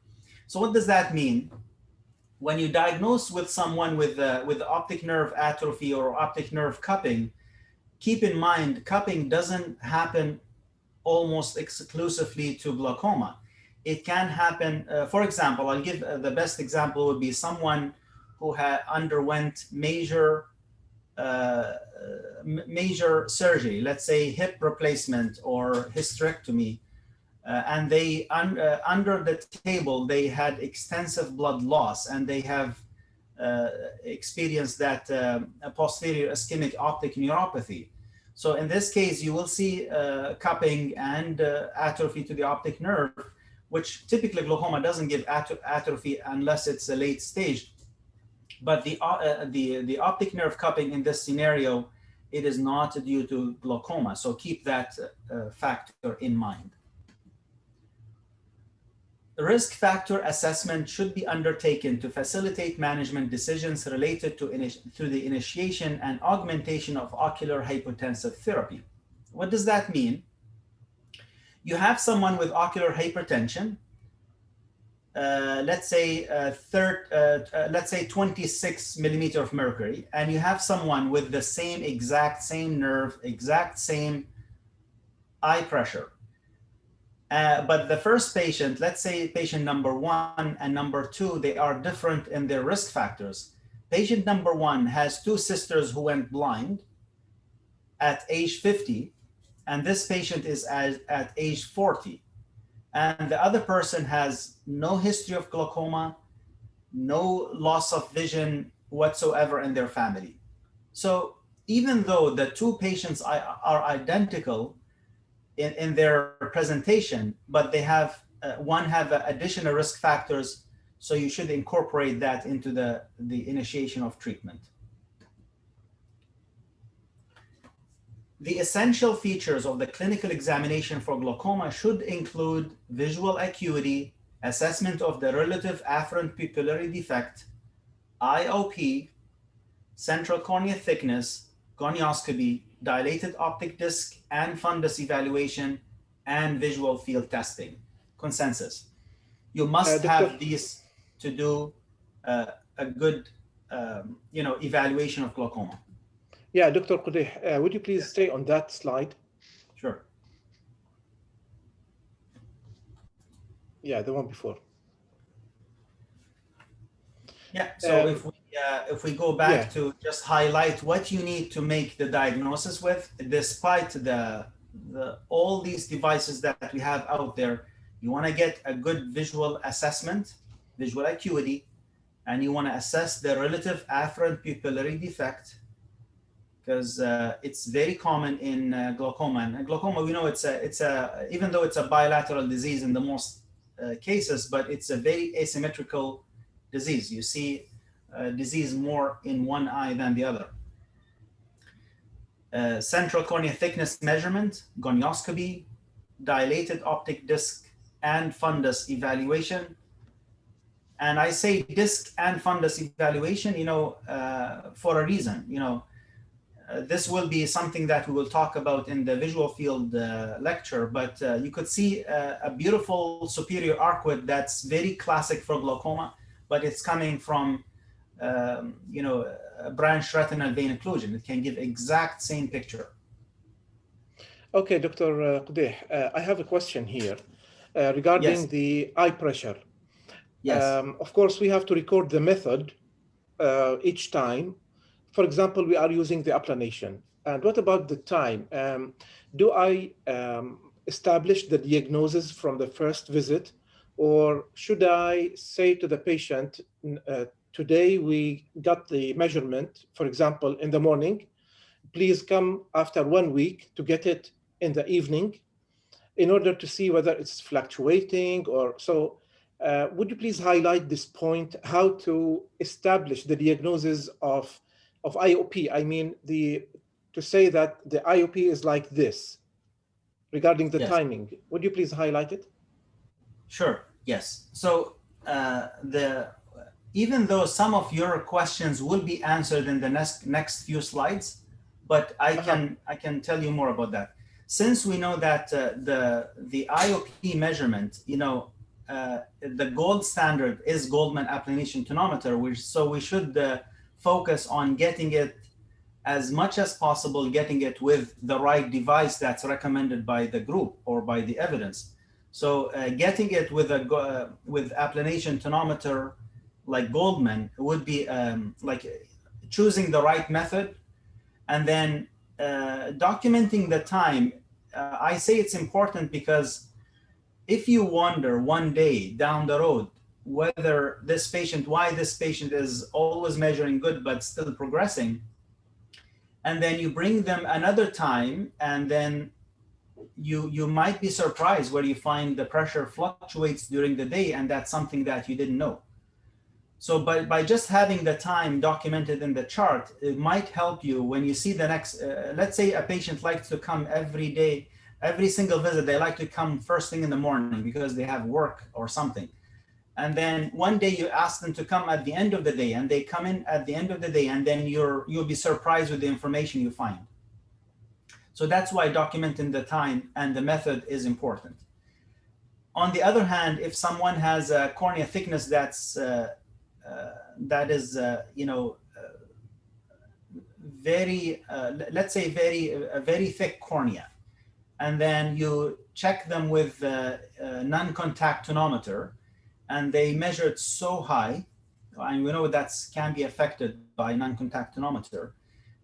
So what does that mean? When you diagnose with someone with optic nerve atrophy or optic nerve cupping, keep in mind, cupping doesn't happen almost exclusively to glaucoma. It can happen, for example, I'll give the best example would be someone who underwent major surgery, let's say hip replacement or hysterectomy, and they, under the table, they had extensive blood loss and they have experienced that posterior ischemic optic neuropathy. So in this case, you will see cupping and atrophy to the optic nerve, which typically glaucoma doesn't give atrophy unless it's a late stage. But the optic nerve cupping in this scenario, it is not due to glaucoma. So keep that factor in mind. Risk factor assessment should be undertaken to facilitate management decisions related to the initiation and augmentation of ocular hypotensive therapy. What does that mean? You have someone with ocular hypertension, let's say 26 millimeter of mercury, and you have someone with the exact same nerve, exact same eye pressure. But the first patient, let's say patient number 1 and number 2, they are different in their risk factors. Patient number 1 has 2 sisters who went blind at age 50, and this patient is at age 40. And the other person has no history of glaucoma, no loss of vision whatsoever in their family. So even though the 2 patients are identical in their presentation, but they have, one have additional risk factors, so you should incorporate that into the initiation of treatment. The essential features of the clinical examination for glaucoma should include visual acuity, assessment of the relative afferent pupillary defect, IOP, central cornea thickness, gonioscopy, dilated optic disc and fundus evaluation, and visual field testing. Consensus. You must have these to do a good evaluation of glaucoma. Yeah, Dr. Qudeh, would you please stay on that slide? Sure. Yeah, the one before. Yeah, so if we go back to just highlight what you need to make the diagnosis with, despite all these devices that we have out there, you want to get a good visual assessment, visual acuity, and you want to assess the relative afferent pupillary defect, because it's very common in glaucoma. And glaucoma, we know it's even though it's a bilateral disease in the most cases, but it's a very asymmetrical disease. You see disease more in one eye than the other. Central cornea thickness measurement, gonioscopy, dilated optic disc and fundus evaluation. And I say disc and fundus evaluation, for a reason. This will be something that we will talk about in the visual field lecture, but you could see a beautiful superior arcuate that's very classic for glaucoma, but it's coming from, a branch retinal vein occlusion. It can give exact same picture. Okay, Dr. Qudeh, I have a question here regarding the eye pressure. Yes. Of course, we have to record the method each time. For example, we are using the applanation. And what about the time? Do I establish the diagnosis from the first visit, or should I say to the patient, today we got the measurement, for example, in the morning, please come after 1 week to get it in the evening in order to see whether it's fluctuating or so. Would you please highlight this point, how to establish the diagnosis of IOP? I mean, to say that the IOP is like this regarding the timing. Would you please highlight it? Sure, yes. So even though some of your questions will be answered in the next few slides, but I can tell you more about that. Since we know that the IOP measurement, the gold standard is Goldman applanation tonometer, so we should focus on getting it as much as possible, getting it with the right device that's recommended by the group or by the evidence. So getting it with applanation tonometer like Goldman would be like choosing the right method, and then documenting the time. I say it's important because if you wonder one day down the road why this patient is always measuring good but still progressing, and then you bring them another time, and then you might be surprised where you find the pressure fluctuates during the day, and that's something that you didn't know. So by just having the time documented in the chart, it might help you when you see the next, let's say a patient likes to come every day, every single visit, they like to come first thing in the morning because they have work or something. And then one day you ask them to come at the end of the day, and they come in at the end of the day, and then you'll be surprised with the information you find. So that's why documenting the time and the method is important. On the other hand, if someone has a cornea thickness that's very, let's say very thick cornea, and then you check them with a non-contact tonometer, and they measure it so high, and we know that can be affected by non-contact tonometer.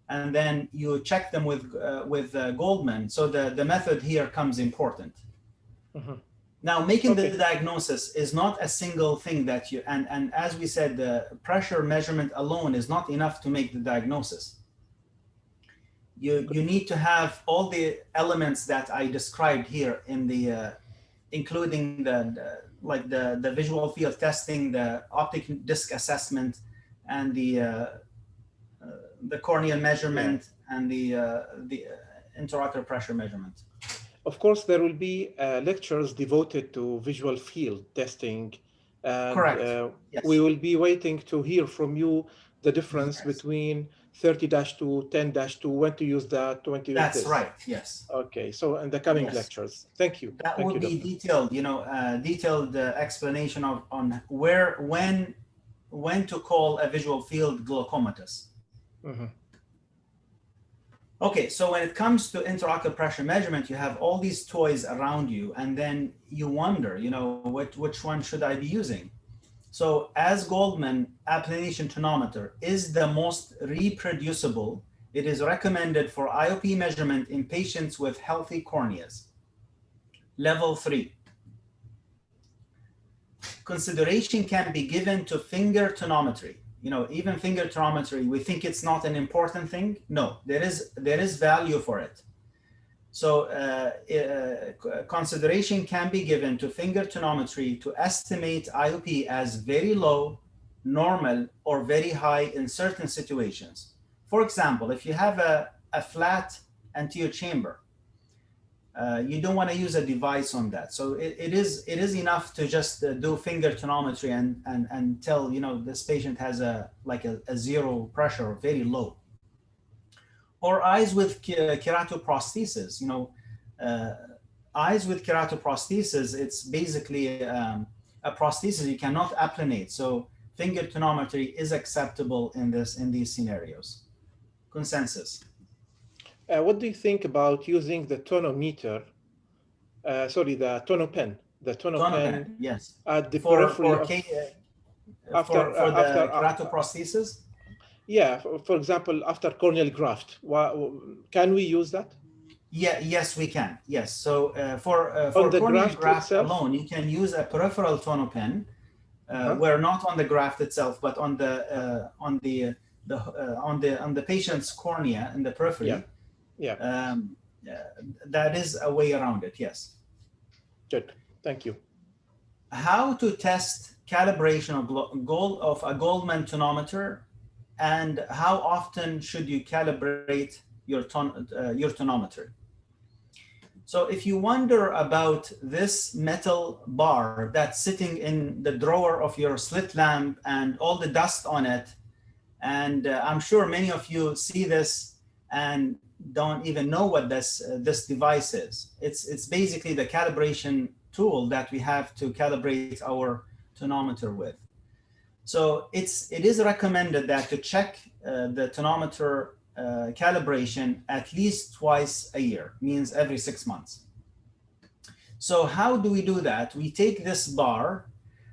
And then you check them with Goldman. So the method here comes important. Mhm. Now, making Okay. the diagnosis is not a single thing that you, and as we said, the pressure measurement alone is not enough to make the diagnosis. You need to have all the elements that I described here in the, including the visual field testing, the optic disc assessment, and the corneal measurement, and the intraocular pressure measurement. Of course, there will be lectures devoted to visual field testing. And, Correct. Yes. we will be waiting to hear from you the difference Yes. between 30-2, 10-2, when to use that, when to use That's this. right. Yes. Okay, so in the coming Yes. lectures. Thank you. That Thank will you, be Doctor. detailed, detailed explanation on when to call a visual field glaucomatous. Mhm. Okay, so when it comes to intraocular pressure measurement, you have all these toys around you, and then you wonder, which one should I be using? So as Goldman, applanation tonometer is the most reproducible. It is recommended for IOP measurement in patients with healthy corneas. Level 3. Consideration can be given to finger tonometry. Even finger tonometry, we think it's not an important thing. No, there is value for it. So consideration can be given to finger tonometry to estimate IOP as very low, normal, or very high in certain situations. For example, if you have a flat anterior chamber, you don't want to use a device on that. So it is enough to just do finger tonometry and tell, this patient has a zero pressure or very low. Or eyes with keratoprosthesis. Eyes with keratoprosthesis, it's basically a prosthesis you cannot applanate. So finger tonometry is acceptable in these scenarios. Consensus. What do you think about using the tonometer? The tonopen. The tonopen, yes. at the For periphery the keratoprosthesis? Yeah, for example, after corneal graft, can we use that? Yeah, yes, we can. Yes. So for the corneal graft graft itself? alone, you can use a peripheral tonopen, where not on the graft itself, but on the patient's cornea in the periphery. Yeah. That is a way around it. Yes. Good. Thank you. How to test calibration of a Goldman tonometer, and how often should you calibrate your tonometer? So if you wonder about this metal bar that's sitting in the drawer of your slit lamp and all the dust on it, and I'm sure many of you see this and don't even know what this device is. It's basically the calibration tool that we have to calibrate our tonometer with. So it is recommended that to check the tonometer calibration at least twice a year, means every 6 months. So how do we do that? We take this bar,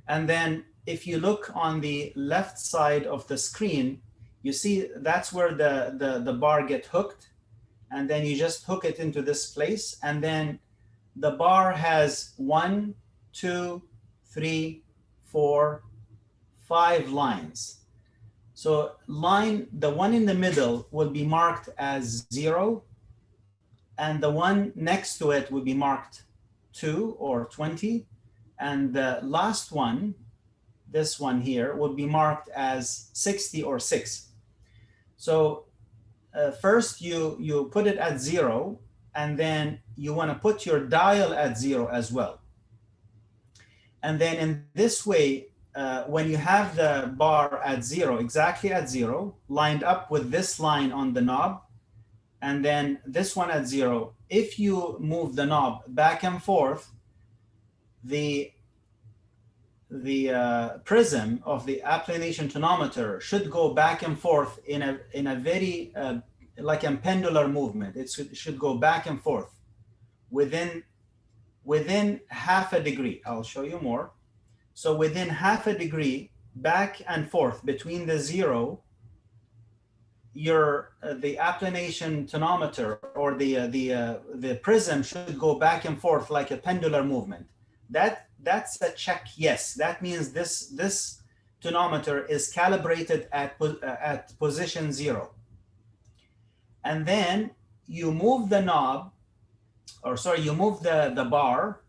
and then if you look on the left side of the screen, you see that's where the bar gets hooked, and then you just hook it into this place, and then the bar has 1, 2, 3, 4, 5 lines. So the one in the middle will be marked as 0, and the one next to it will be marked 2 or 20, and the last one, this one here, will be marked as 60 or 6. So first you put it at 0, and then you want to put your dial at 0 as well. And then in this way, when you have the bar at 0, exactly at 0, lined up with this line on the knob, and then this one at 0, if you move the knob back and forth, the prism of the applanation tonometer should go back and forth in a very like a pendular movement. It should go back and forth within half a degree. I'll show you more. So within half a degree, back and forth between the zero, the applanation tonometer or the prism should go back and forth like a pendular movement. That's a check yes. That means this tonometer is calibrated at position 0. And then you move the knob, or sorry, you move the bar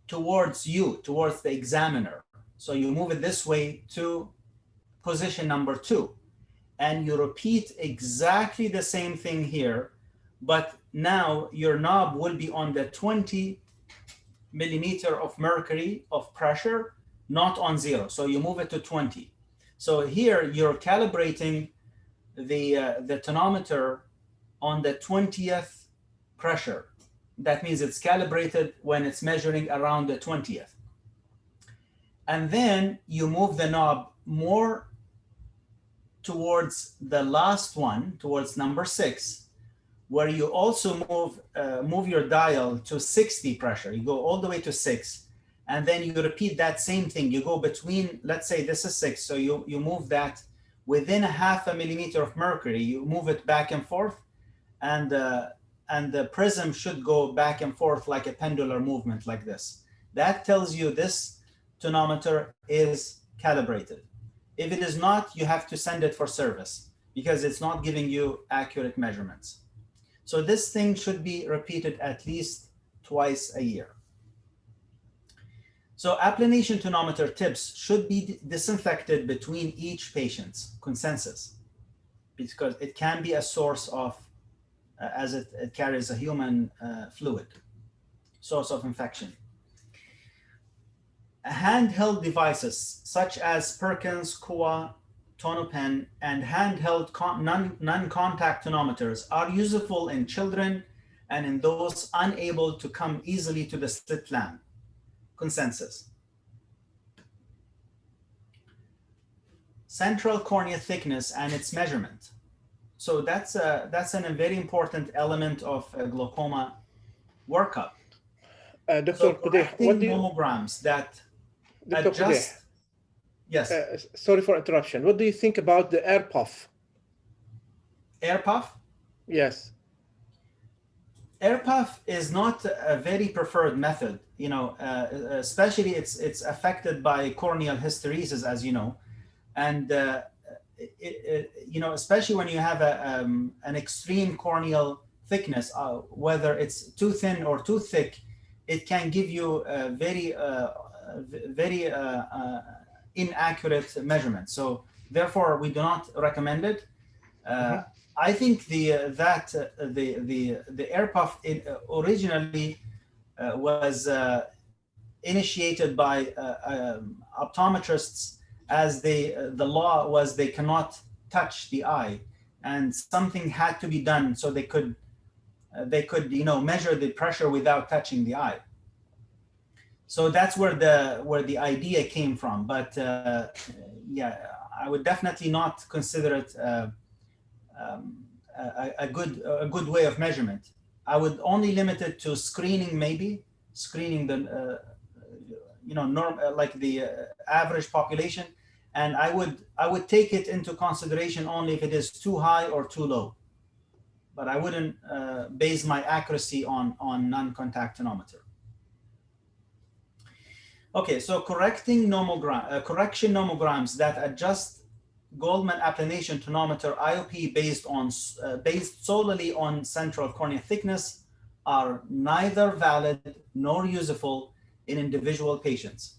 towards towards the examiner. So you move it this way to position number 2. And you repeat exactly the same thing here, but now your knob will be on the 20 millimeter of mercury of pressure, not on 0. So you move it to 20. So here you're calibrating the tonometer on the 20th pressure. That means it's calibrated when it's measuring around the 20th. And then you move the knob more towards the last one, towards number 6, where you also move your dial to 60 pressure. You go all the way to 6, and then you repeat that same thing. You go between, let's say this is 6, so you move that within a half a millimeter of mercury. You move it back and forth, and the prism should go back and forth like a pendular movement like this. That tells you this tonometer is calibrated. If it is not, you have to send it for service because it's not giving you accurate measurements. So this thing should be repeated at least twice a year. So applanation tonometer tips should be disinfected between each patient's consensus because it can be a source of, as it carries a human fluid, source of infection. Handheld devices such as Perkins, Kowa, Tonopen, and handheld non-contact tonometers are useful in children and in those unable to come easily to the slit lamp. Consensus. Central cornea thickness and its measurement. So that's a very important element of a glaucoma workup. Dr. So Qudeh, what do you... nomograms that Dr. adjust... Qudeh, Yes. Sorry for interruption. What do you think about the air puff? Air puff? Yes. Air puff is not a very preferred method, you know, especially it's affected by corneal hysteresis, as you know, and you know, especially when you have an extreme corneal thickness, whether it's too thin or too thick, it can give you a very inaccurate measurement. So therefore, we do not recommend it. I think the air puff originally was initiated by optometrists, as the law was they cannot touch the eye, and something had to be done so they could you know, measure the pressure without touching the eye. So that's where the idea came from. But yeah, I would definitely not consider it a good way of measurement. I would only limit it to screening, maybe screening the you know, like the average population, and I would take it into consideration only if it is too high or too low. But I wouldn't base my accuracy on non-contact tonometer. Okay, so correction nomograms that adjust Goldman applanation tonometer IOP based solely on central cornea thickness are neither valid nor useful in individual patients.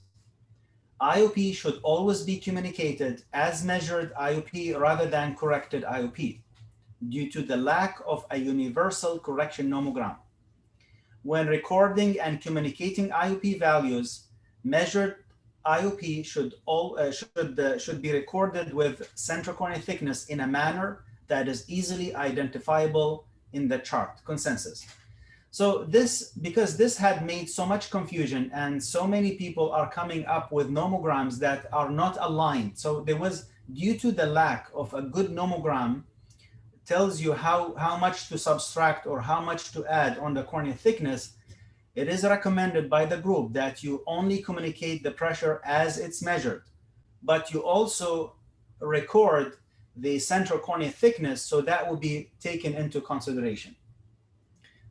IOP should always be communicated as measured IOP rather than corrected IOP due to the lack of a universal correction nomogram. When recording and communicating IOP values, measured IOP should be recorded with central cornea thickness in a manner that is easily identifiable in the chart. Consensus. So because this had made so much confusion and so many people are coming up with nomograms that are not aligned. So there was, due to the lack of a good nomogram, tells you how much to subtract or how much to add on the cornea thickness, it is recommended by the group that you only communicate the pressure as it's measured, but you also record the central cornea thickness, so that will be taken into consideration.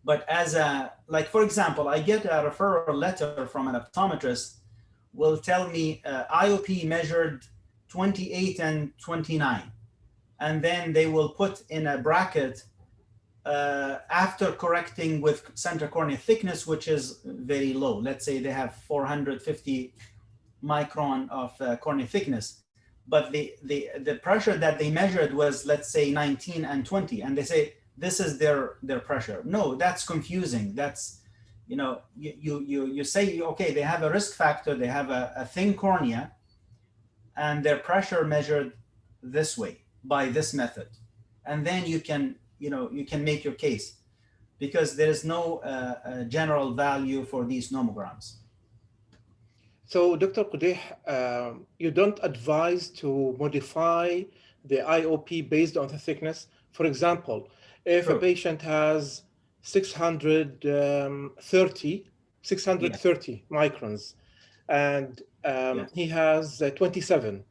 But as a, like for example, I get a referral letter from an optometrist, will tell me IOP measured 28 and 29. And then they will put in a bracket after correcting with center cornea thickness, which is very low. Let's say they have 450 micron of cornea thickness, but the pressure that they measured was, let's say, 19 and 20, and they say this is their pressure. No, that's confusing. That's, you know, you say, okay, they have a risk factor, they have a thin cornea, and their pressure measured this way by this method, and then you can, you know, you can make your case, because there is no general value for these nomograms. So, Dr. Qudeh, you don't advise to modify the IOP based on the thickness? For example, if True. a patient has 630 microns and Yes. he has 27,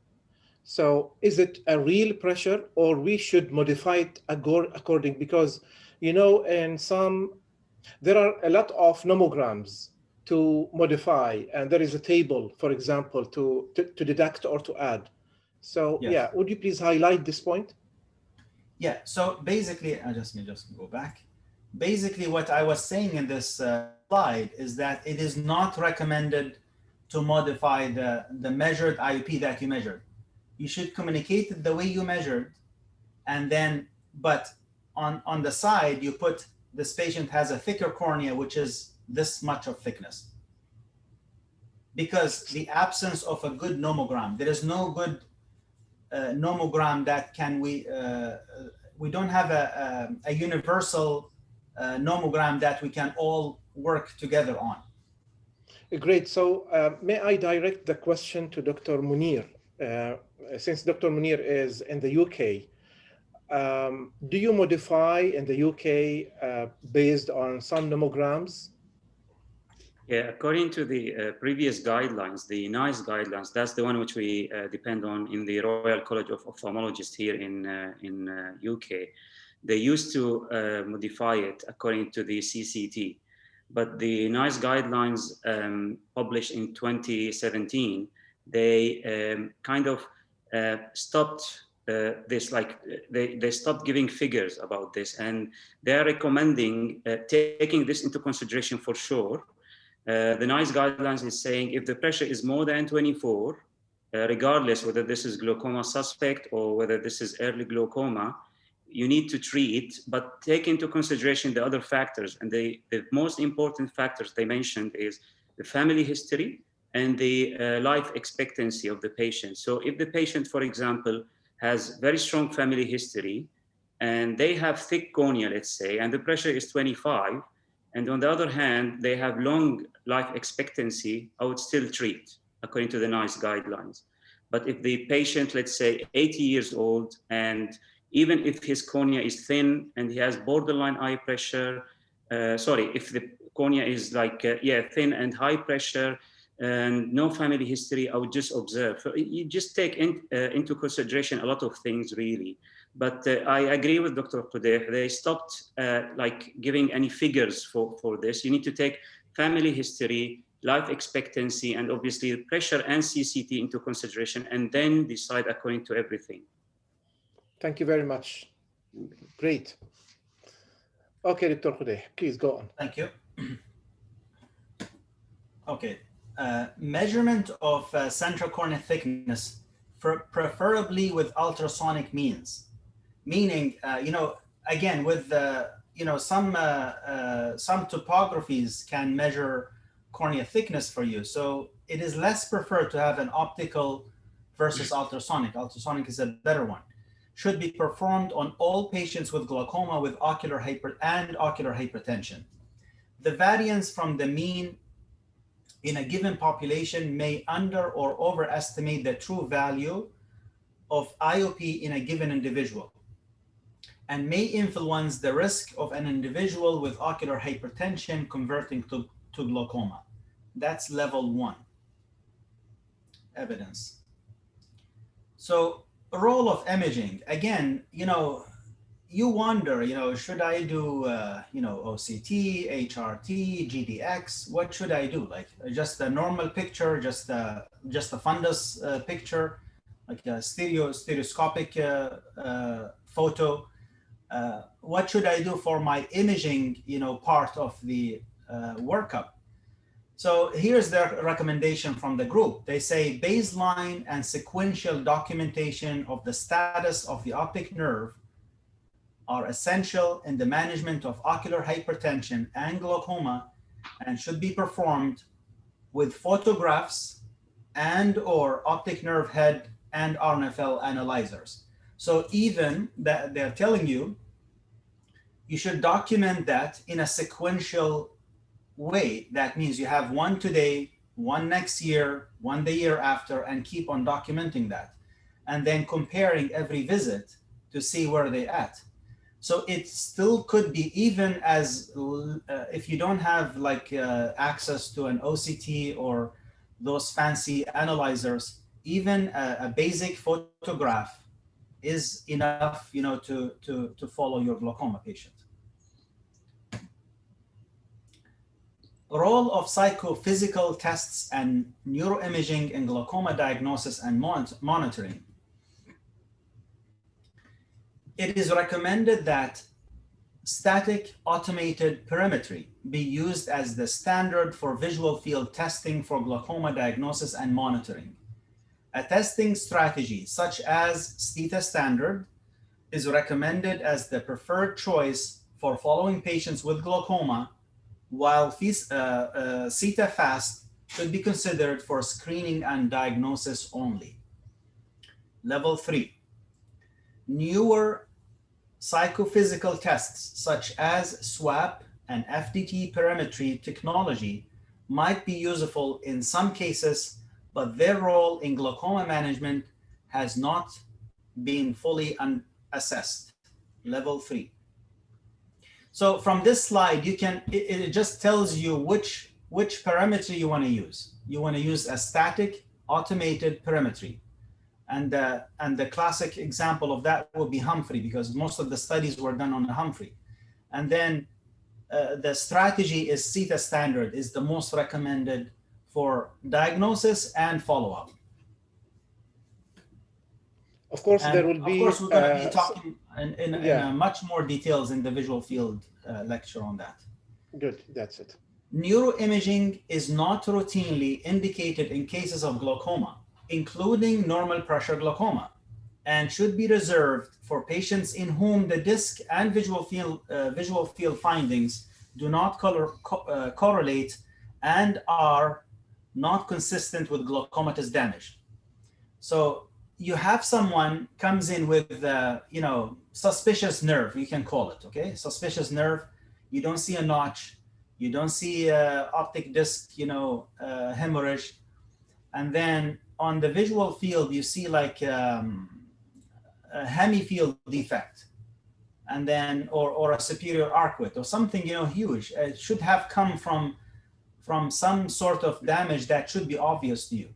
so is it a real pressure, or we should modify it according, because, you know, in some, there are a lot of nomograms to modify, and there is a table, for example, to deduct or to add. So Yes. yeah, would you please highlight this point? Yeah, so basically, let me just go back. Basically, what I was saying in this slide is that it is not recommended to modify the measured IOP that you measured. You should communicate it the way you measured, and then, but on the side, you put this patient has a thicker cornea, which is this much of thickness. Because the absence of a good nomogram, there is no good nomogram that can we don't have a universal nomogram that we can all work together on. Great. So may I direct the question to Dr. Munir? Since Dr. Munir is in the UK, do you modify in the UK based on some nomograms? Yeah, according to the previous guidelines, the NICE guidelines, that's the one which we depend on in the Royal College of Ophthalmologists here in UK. They used to modify it according to the CCT, but the NICE guidelines published in 2017, they kind of stopped this, like they stopped giving figures about this, and they're recommending taking this into consideration for sure. The NICE guidelines is saying if the pressure is more than 24, regardless whether this is glaucoma suspect or whether this is early glaucoma, you need to treat, but take into consideration the other factors. And the most important factors they mentioned is the family history and the life expectancy of the patient. So if the patient, for example, has very strong family history and they have thick cornea, let's say, and the pressure is 25, and on the other hand, they have long life expectancy, I would still treat according to the NICE guidelines. But if the patient, let's say 80 years old, and even if his cornea is thin and he has borderline eye pressure, if the cornea is like, thin and high pressure and no family history, I would just observe. So you just take into consideration a lot of things really. But I agree with Dr. Qudeh. They stopped like giving any figures for this. You need to take family history, life expectancy, and obviously pressure and CCT into consideration, and then decide according to everything. Thank you very much. Great. Okay, Dr. Qudeh, please go on. Thank you. Okay. Measurement of central cornea thickness, preferably with ultrasonic means. Meaning, again, with some topographies can measure cornea thickness for you. So it is less preferred to have an optical versus ultrasonic. Ultrasonic is a better one. Should be performed on all patients with glaucoma with ocular hypertension. The variance from the mean in a given population may under or overestimate the true value of IOP in a given individual, and may influence the risk of an individual with ocular hypertension converting to glaucoma. That's level 1 evidence. So role of imaging, again, you wonder, should I do, OCT, HRT, GDX? What should I do? Like just a normal picture, just a fundus picture, like a stereoscopic photo. What should I do for my imaging, part of the workup? So here's their recommendation from the group. They say baseline and sequential documentation of the status of the optic nerve are essential in the management of ocular hypertension and glaucoma and should be performed with photographs and or optic nerve head and RNFL analyzers. So even that they're telling you, you should document that in a sequential way. That means you have one today, one next year, one the year after, and keep on documenting that. And then comparing every visit to see where they're at. So it still could be, even as if you don't have access to an OCT or those fancy analyzers, even a basic photograph is enough, to follow your glaucoma patient. Role of psychophysical tests and neuroimaging in glaucoma diagnosis and monitoring. It is recommended that static automated perimetry be used as the standard for visual field testing for glaucoma diagnosis and monitoring. A testing strategy such as STITA standard is recommended as the preferred choice for following patients with glaucoma, while CETA fast should be considered for screening and diagnosis only. Level 3. Newer psychophysical tests such as SWAP and FDT perimetry technology might be useful in some cases, but their role in glaucoma management has not been fully assessed. Level 3. So from this slide, it just tells you which perimetry you want to use. You want to use a static automated perimetry. And the classic example of that would be Humphrey, because most of the studies were done on the Humphrey. And then the strategy is CETA standard is the most recommended for diagnosis and follow-up. Of course, there will be. Of course, we're going to be talking in much more details in the visual field lecture on that. Good, that's it. Neuroimaging is not routinely indicated in cases of glaucoma, including normal pressure glaucoma, and should be reserved for patients in whom the disc and visual field findings do not correlate and are not consistent with glaucomatous damage. So you have someone comes in with, suspicious nerve, you can call it, okay? Suspicious nerve, you don't see a notch, you don't see optic disc, hemorrhage. And then on the visual field, you see like a hemifield defect, and then, or a superior arcuate or something, huge. It should have come from some sort of damage that should be obvious to you.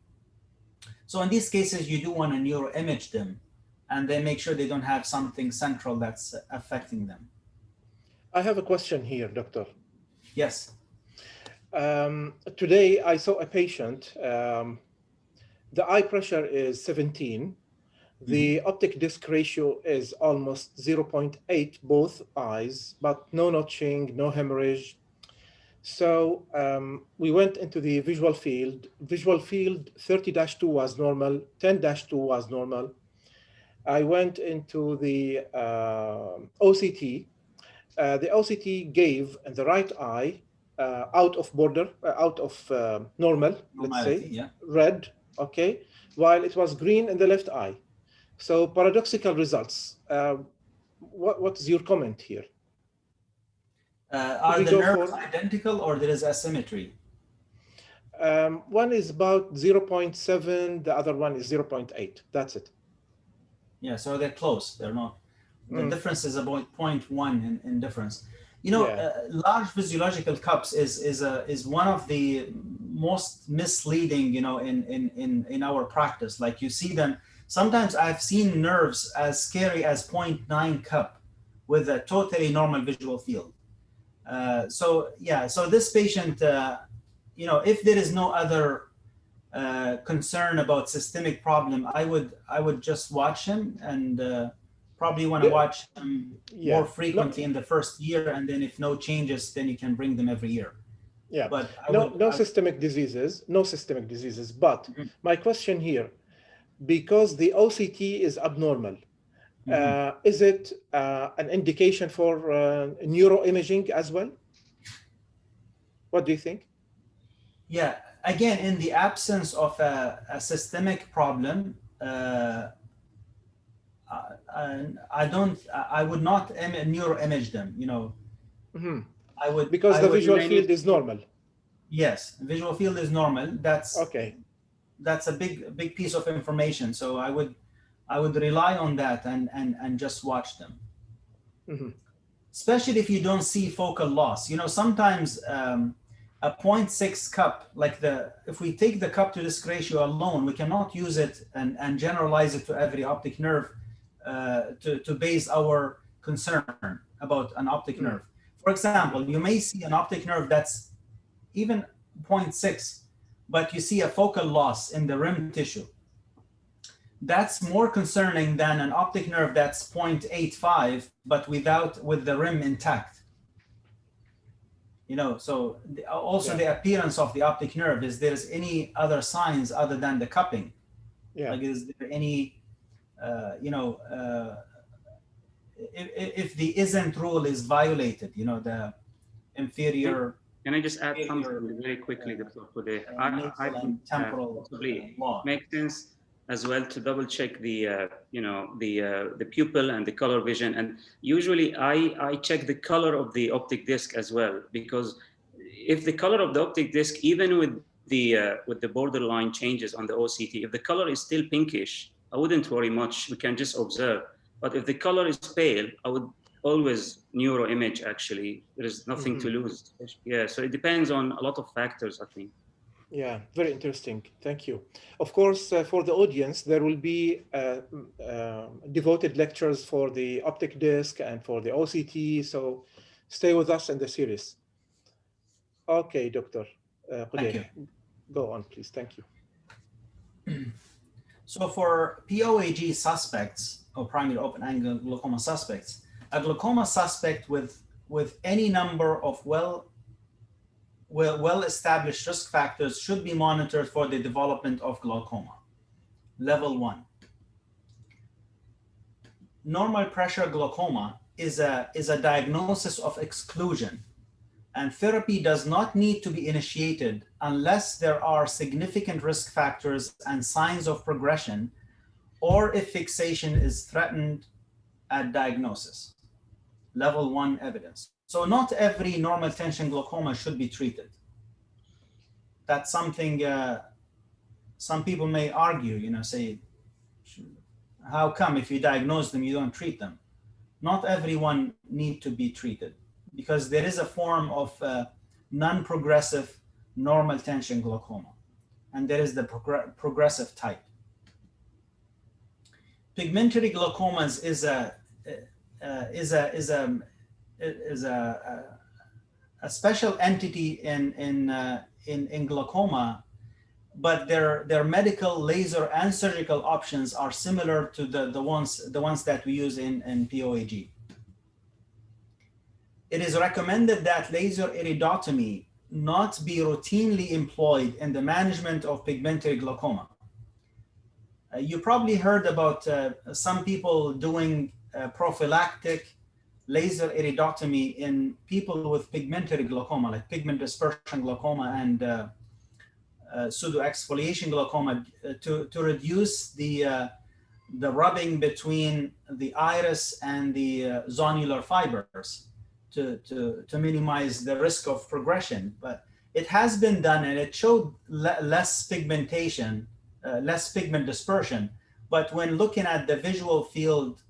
So in these cases, you do want to neuroimage them and then make sure they don't have something central that's affecting them. I have a question here, doctor. Yes. Today, I saw a patient. The eye pressure is 17. The optic disc ratio is almost 0.8, both eyes, but no notching, no hemorrhage. So we went into the visual field. Visual field 30-2 was normal, 10-2 was normal. I went into the OCT. The OCT gave in the right eye out of border, out of normal, let's say, red, okay, while it was green in the left eye. So paradoxical results. What is your comment here? Are the nerves identical or there is asymmetry? One is about 0.7, the other one is 0.8. That's it. Yeah, so they're close. They're not. The difference is about 0.1 in difference. Large physiological cups is one of the most misleading, in our practice. Like you see them, Sometimes I've seen nerves as scary as 0.9 cup with a totally normal visual field. So yeah, so this patient, you know, if there is no other concern about systemic problem, I would just watch him, and probably want to watch him more frequently in the first year, and then if no changes, then you can bring them every year. Yeah, but no systemic diseases, but my question here, because the OCT is abnormal, is it an indication for neuroimaging as well? What do you think? Yeah, again, in the absence of a systemic problem, I would not neuroimage them, you know. I would, because the visual field is normal. Yes, visual field is normal. That's okay. That's a big piece of information. So I would rely on that and just watch them. Especially if you don't see focal loss. You know, sometimes a 0.6 cup, like if we take the cup to disc ratio alone, we cannot use it and generalize it to every optic nerve to base our concern about an optic nerve. For example, you may see an optic nerve that's even 0.6, but you see a focal loss in the rim tissue. That's more concerning than an optic nerve that's 0.85, but with the rim intact. You know, so also the appearance of the optic nerve, is there's any other signs other than the cupping? Like, is there any, you know, if the isn't rule is violated, you know, the inferior. Can I just add something very quickly, Dr. Fudeh? I think possibly makes sense as well to double check the you know, the pupil and the color vision. And usually I check the color of the optic disc as well, because if the color of the optic disc, even with the borderline changes on the OCT, if the color is still pinkish, I wouldn't worry much. We can just observe. But if the color is pale, I would always neuroimage. Actually, there is nothing to lose. Yeah, so it depends on a lot of factors, I think. Yeah, very interesting. Thank you. Of course, for the audience, there will be devoted lectures for the optic disc and for the OCT. So stay with us in the series. Okay, Dr. Qudeh, go on, please. Thank you. So for POAG suspects, or primary open-angle glaucoma suspects, a glaucoma suspect with any number of well-established risk factors should be monitored for the development of glaucoma. Level 1. Normal pressure glaucoma is a diagnosis of exclusion, and therapy does not need to be initiated unless there are significant risk factors and signs of progression, or if fixation is threatened at diagnosis. Level 1 evidence. So not every normal tension glaucoma should be treated. That's something some people may argue, you know, say, how come if you diagnose them, you don't treat them? Not everyone need to be treated, because there is a form of non-progressive normal tension glaucoma, and there is the progressive type. Pigmentary glaucomas is a special entity in glaucoma, but their medical, laser, and surgical options are similar to the ones that we use in POAG. It is recommended that laser iridotomy not be routinely employed in the management of pigmentary glaucoma. You probably heard about some people doing prophylactic laser iridotomy in people with pigmentary glaucoma, like pigment dispersion glaucoma and pseudoexfoliation glaucoma, to reduce the rubbing between the iris and the zonular fibers to minimize the risk of progression. But it has been done, and it showed less pigmentation, less pigment dispersion. But when looking at the visual field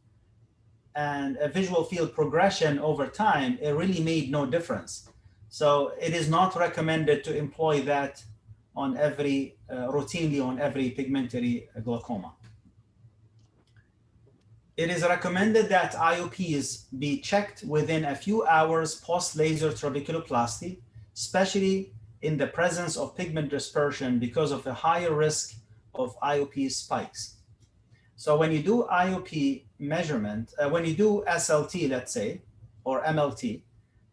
and a visual field progression over time, it really made no difference. So it is not recommended to employ that on routinely on every pigmentary glaucoma. It is recommended that IOPs be checked within a few hours post-laser trabeculoplasty, especially in the presence of pigment dispersion because of the higher risk of IOP spikes. So when you do IOP measurement, when you do SLT, let's say, or MLT,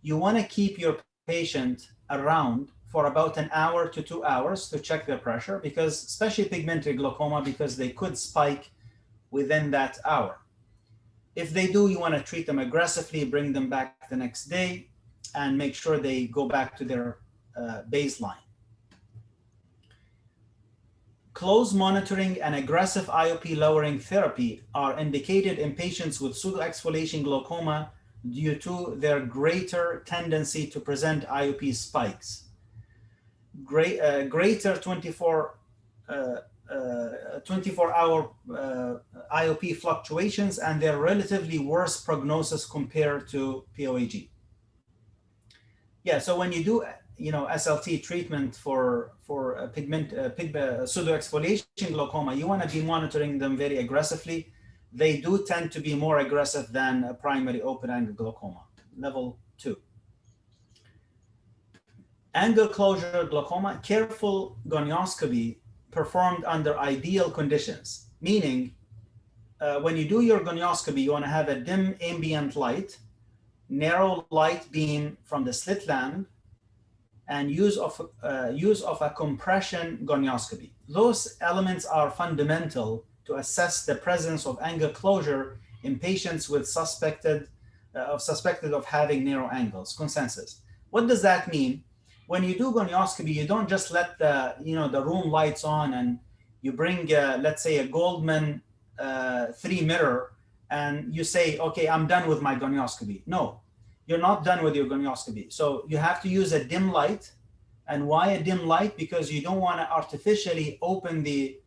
you want to keep your patient around for about an hour to 2 hours to check their pressure, because especially pigmentary glaucoma, because they could spike within that hour. If they do, you want to treat them aggressively, bring them back the next day, and make sure they go back to their baseline. Close monitoring and aggressive IOP lowering therapy are indicated in patients with pseudoexfoliation glaucoma due to their greater tendency to present IOP spikes. Greater 24-hour IOP fluctuations, and their relatively worse prognosis compared to POAG. Yeah, so when you do, SLT treatment for pseudoexfoliation glaucoma, you want to be monitoring them very aggressively. They do tend to be more aggressive than a primary open-angle glaucoma, level 2. Angle closure glaucoma, careful gonioscopy performed under ideal conditions, meaning when you do your gonioscopy, you want to have a dim ambient light, narrow light beam from the slit lamp, and use of a compression gonioscopy. Those elements are fundamental to assess the presence of angle closure in patients with suspected of having narrow angles. Consensus. What does that mean? When you do gonioscopy, you don't just let the room lights on and you bring, let's say, a Goldman 3 mirror and you say, okay, I'm done with my gonioscopy. No, you're not done with your gonioscopy. So you have to use a dim light. And why a dim light? Because you don't want to artificially open the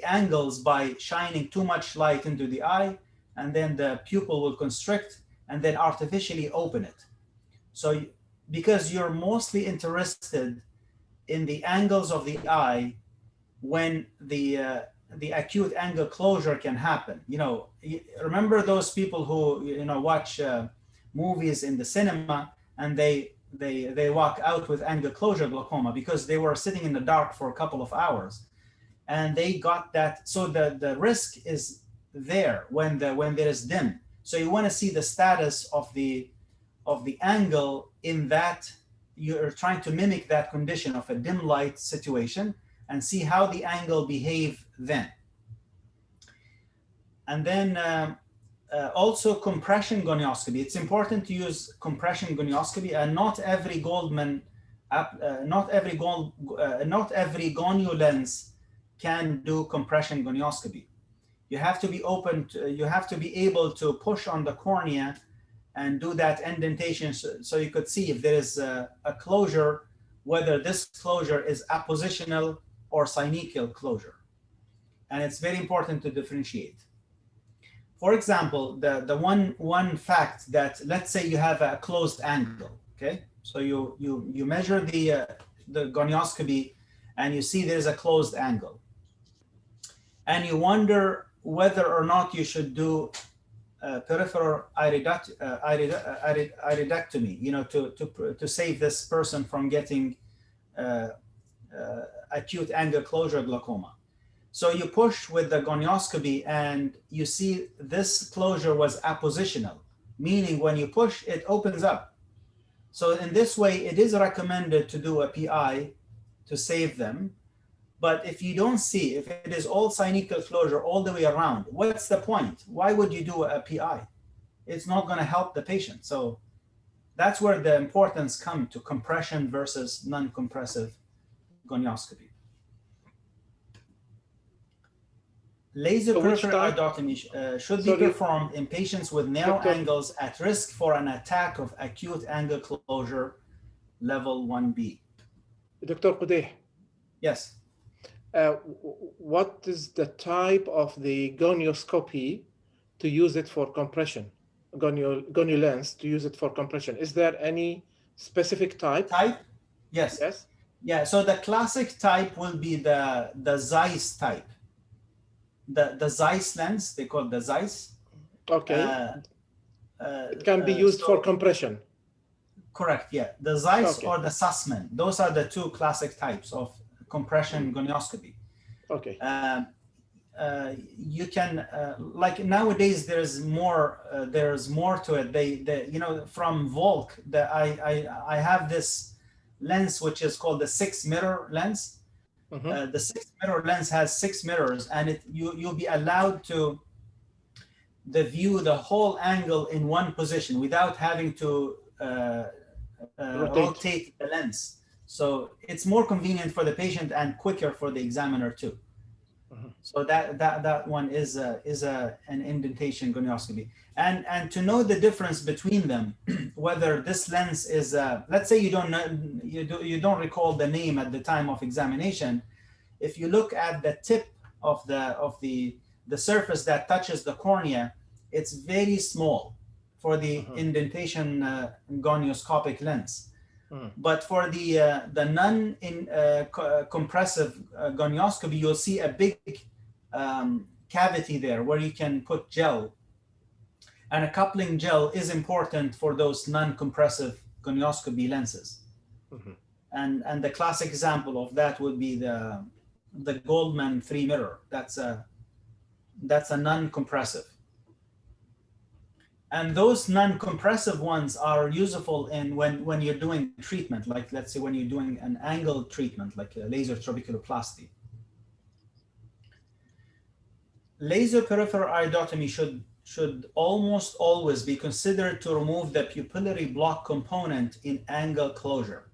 angles by shining too much light into the eye, and then the pupil will constrict and then artificially open it. So because you're mostly interested in the angles of the eye when the acute angle closure can happen. Remember those people who watch movies in the cinema and they walk out with angle closure glaucoma because they were sitting in the dark for a couple of hours, and they got that. So the risk is there when there is dim. So you want to see the status of the angle in that. You're trying to mimic that condition of a dim light situation and see how the angle behave then. And then also compression gonioscopy. It's important to use compression gonioscopy, and not every gonio lens can do compression gonioscopy. You have to be you have to be able to push on the cornea and do that indentation so you could see if there is a closure, whether this closure is appositional or synechial closure. And it's very important to differentiate. For example, the one fact that, let's say you have a closed angle, okay? So you measure the gonioscopy and you see there's a closed angle. And you wonder whether or not you should do peripheral iridectomy, to save this person from getting acute angle closure glaucoma. So you push with the gonioscopy and you see this closure was appositional, meaning when you push, it opens up. So in this way, it is recommended to do a PI to save them. But if you don't see, if it is all synechial closure all the way around, what's the point? Why would you do a PI? It's not going to help the patient. So that's where the importance comes to compression versus non-compressive gonioscopy. Laser peripheral iodectomy should be performed in patients with narrow angles at risk for an attack of acute angle closure level 1B. Dr. Qudeh. Yes. What is the type of the gonioscopy to use it for compression? Gonio lens to use it for compression. Is there any specific type? Yes. Yes. Yeah. So the classic type will be the Zeiss type. The Zeiss lens, they call it the Zeiss. Okay. It can be used for compression. Correct, yeah. The Zeiss Okay. or the Sussman, those are the two classic types of compression gonioscopy. Okay. You can like nowadays there's more to it. They you know, from Volk, I have this lens which is called the 6-mirror lens. The 6-mirror lens has 6 mirrors, and you'll be allowed to view the whole angle in one position without having to rotate the lens. So it's more convenient for the patient and quicker for the examiner too. So that one is an indentation gonioscopy, and to know the difference between them, whether this lens is let's say you don't know, you don't recall the name at the time of examination. If you look at the tip of the surface that touches the cornea, it's very small for the indentation gonioscopic lens. But for the non-compressive gonioscopy, you'll see a big cavity there where you can put gel. And a coupling gel is important for those non-compressive gonioscopy lenses. And the classic example of that would be the Goldman 3-mirror. That's a non-compressive. And those non-compressive ones are useful in when you're doing treatment, like let's say when you're doing an angle treatment, like a laser trabeculoplasty. Laser peripheral iridotomy should almost always be considered to remove the pupillary block component in angle closure.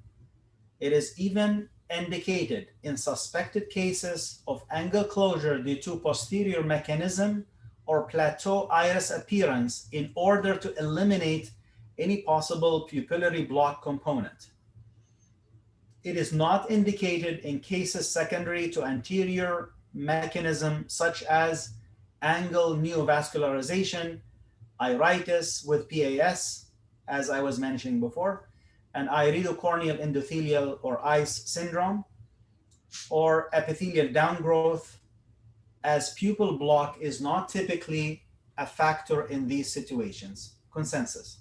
It is even indicated in suspected cases of angle closure due to posterior mechanism or plateau iris appearance in order to eliminate any possible pupillary block component. It is not indicated in cases secondary to anterior mechanism such as angle neovascularization, iritis with PAS, as I was mentioning before, and iridocorneal endothelial or ICE syndrome, or epithelial downgrowth, as pupil block is not typically a factor in these situations. Consensus.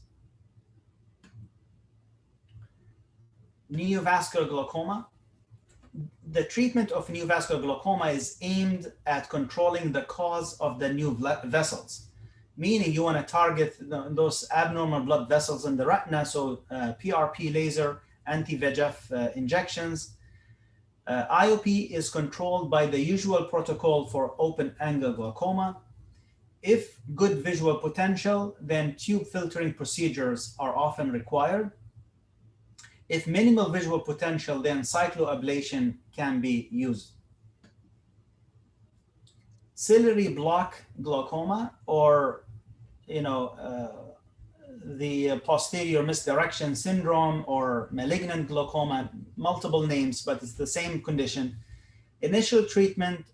Neovascular glaucoma. The treatment of neovascular glaucoma is aimed at controlling the cause of the new vessels, meaning you want to target those abnormal blood vessels in the retina, so PRP laser, anti-VEGF injections. IOP is controlled by the usual protocol for open angle glaucoma. If good visual potential, then tube filtering procedures are often required. If minimal visual potential, then cycloablation can be used. Ciliary block glaucoma, or the posterior misdirection syndrome or malignant glaucoma, multiple names, but it's the same condition. Initial treatment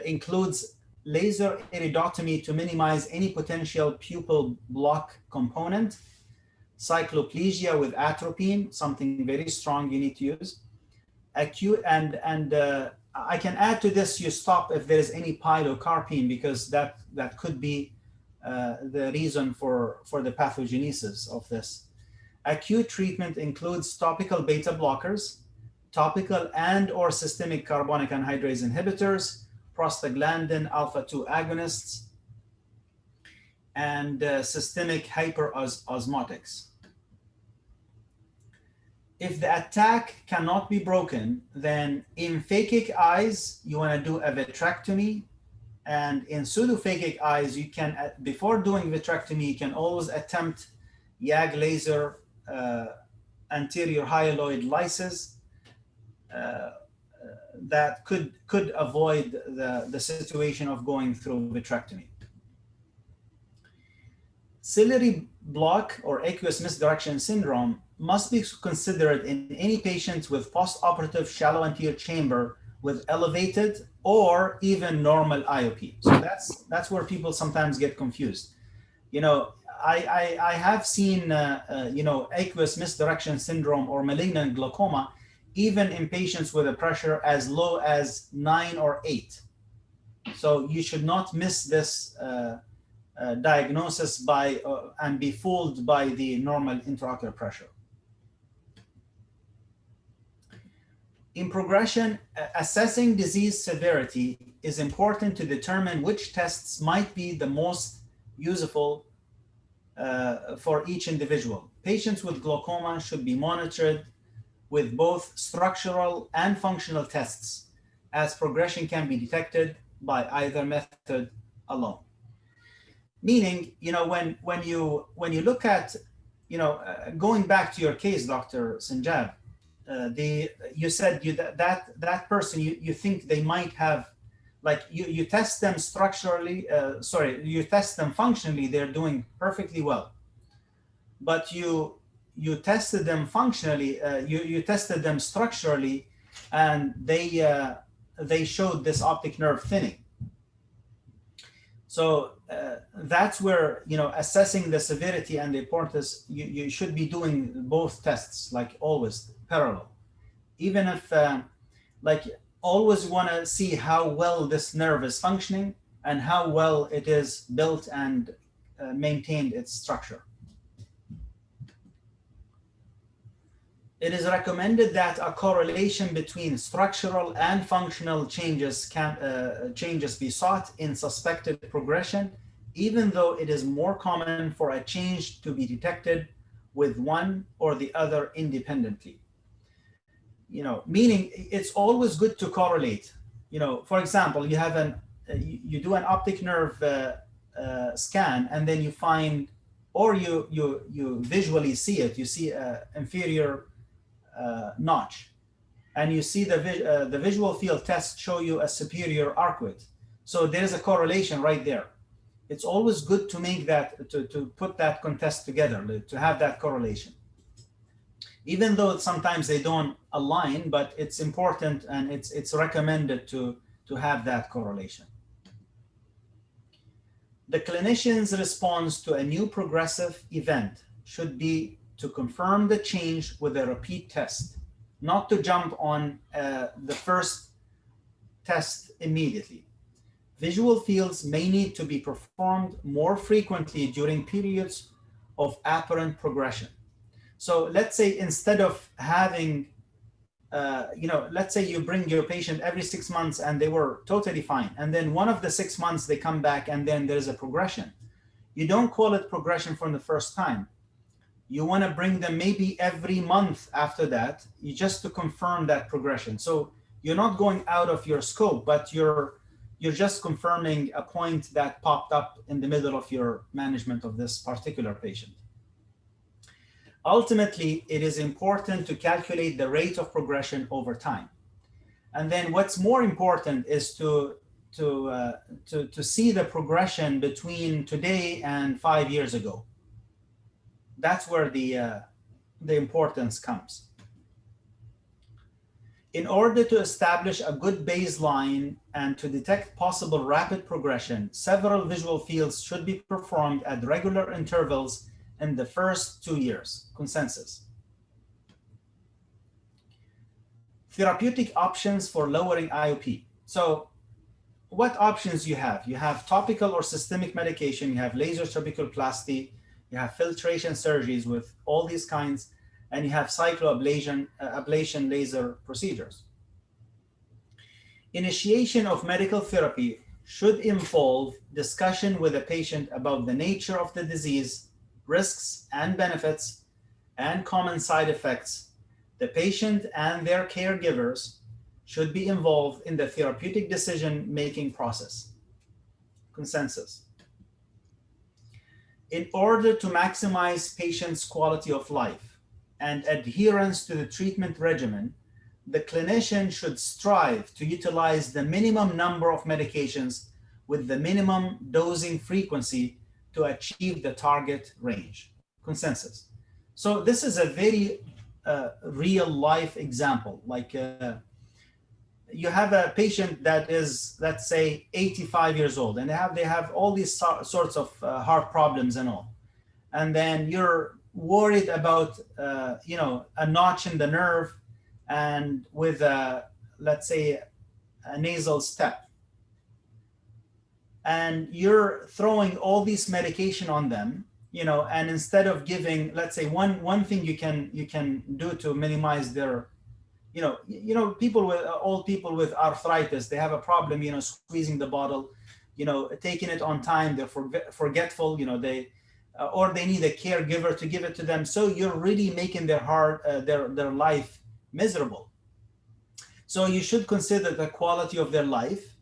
includes laser iridotomy to minimize any potential pupil block component, cycloplegia with atropine, something very strong you need to use. Acute and I can add to this, you stop if there is any pilocarpine, because that could be the reason for the pathogenesis of this. Acute treatment includes topical beta blockers, topical and or systemic carbonic anhydrase inhibitors, prostaglandin alpha-2 agonists, and systemic hyperosmotics. If the attack cannot be broken, then in phakic eyes, you want to do a vitrectomy. And in pseudophakic eyes, you can, before doing vitrectomy, you can always attempt YAG laser anterior hyaloid lysis that could avoid the situation of going through vitrectomy. Ciliary block or aqueous misdirection syndrome must be considered in any patient with postoperative shallow anterior chamber with elevated or even normal IOP. So that's where people sometimes get confused. I have seen aqueous misdirection syndrome or malignant glaucoma even in patients with a pressure as low as 9 or 8. So you should not miss this diagnosis by and be fooled by the normal intraocular pressure. In progression, assessing disease severity is important to determine which tests might be the most useful for each individual. Patients with glaucoma should be monitored with both structural and functional tests, as progression can be detected by either method alone. Meaning, when you look at, going back to your case, Dr. Sanjab, you said that person you think they might have, like you test them structurally, you test them functionally, they're doing perfectly well, but you tested them functionally, you tested them structurally, and they showed this optic nerve thinning. So that's where, assessing the severity and the importance, you should be doing both tests, like always parallel. Even if, always want to see how well this nerve is functioning and how well it is built and maintained its structure. It is recommended that a correlation between structural and functional changes be sought in suspected progression, even though it is more common for a change to be detected with one or the other independently. Meaning it's always good to correlate. For example, you do an optic nerve scan, and then you find, or you visually see it. You see an inferior notch, and you see the visual field test show you a superior arcuate. So there's a correlation right there. It's always good to make that, to put that contrast together, to have that correlation. Even though sometimes they don't align, but it's important, and it's recommended to have that correlation. The clinician's response to a new progressive event should be to confirm the change with a repeat test, not to jump on the first test immediately. Visual fields may need to be performed more frequently during periods of apparent progression. So let's say instead of having, let's say you bring your patient every 6 months and they were totally fine, and then one of the 6 months they come back and then there's a progression. You don't call it progression from the first time. You want to bring them maybe every month after that, just to confirm that progression. So you're not going out of your scope, but you're just confirming a point that popped up in the middle of your management of this particular patient. Ultimately, it is important to calculate the rate of progression over time. And then what's more important is to see the progression between today and 5 years ago. That's where the importance comes. In order to establish a good baseline and to detect possible rapid progression, several visual fields should be performed at regular intervals in the first 2 years. Consensus. Therapeutic options for lowering IOP. So what options you have? You have topical or systemic medication, you have laser trabeculoplasty, you have filtration surgeries with all these kinds, and you have cycloablation ablation laser procedures. Initiation of medical therapy should involve discussion with the patient about the nature of the disease, risks and benefits, and common side effects. The patient and their caregivers should be involved in the therapeutic decision-making process. Consensus. In order to maximize patients' quality of life and adherence to the treatment regimen, the clinician should strive to utilize the minimum number of medications with the minimum dosing frequency to achieve the target range. Consensus. So this is a very real life example. Like you have a patient that is, let's say, 85 years old, and they have all these sorts of heart problems and all. And then you're worried about, a notch in the nerve, and with, let's say, a nasal step. and you're throwing all these medication on them, you know, and instead of giving, let's say, one thing you can do to minimize their, people with old people with arthritis, they have a problem, squeezing the bottle, taking it on time, they're forgetful, or they need a caregiver to give it to them. So you're really making their life miserable. So you should consider the quality of their life,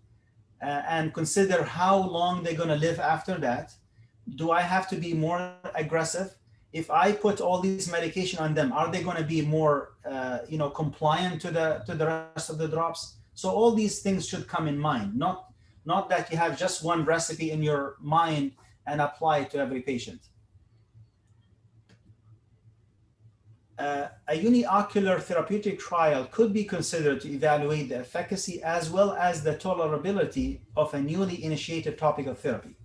and consider how long they're going to live after that. Do I have to be more aggressive? If I put all these medication on them, are they going to be more, compliant to the rest of the drops? So all these things should come in mind, not that you have just one recipe in your mind and apply it to every patient. A uniocular therapeutic trial could be considered to evaluate the efficacy as well as the tolerability of a newly initiated topical therapy.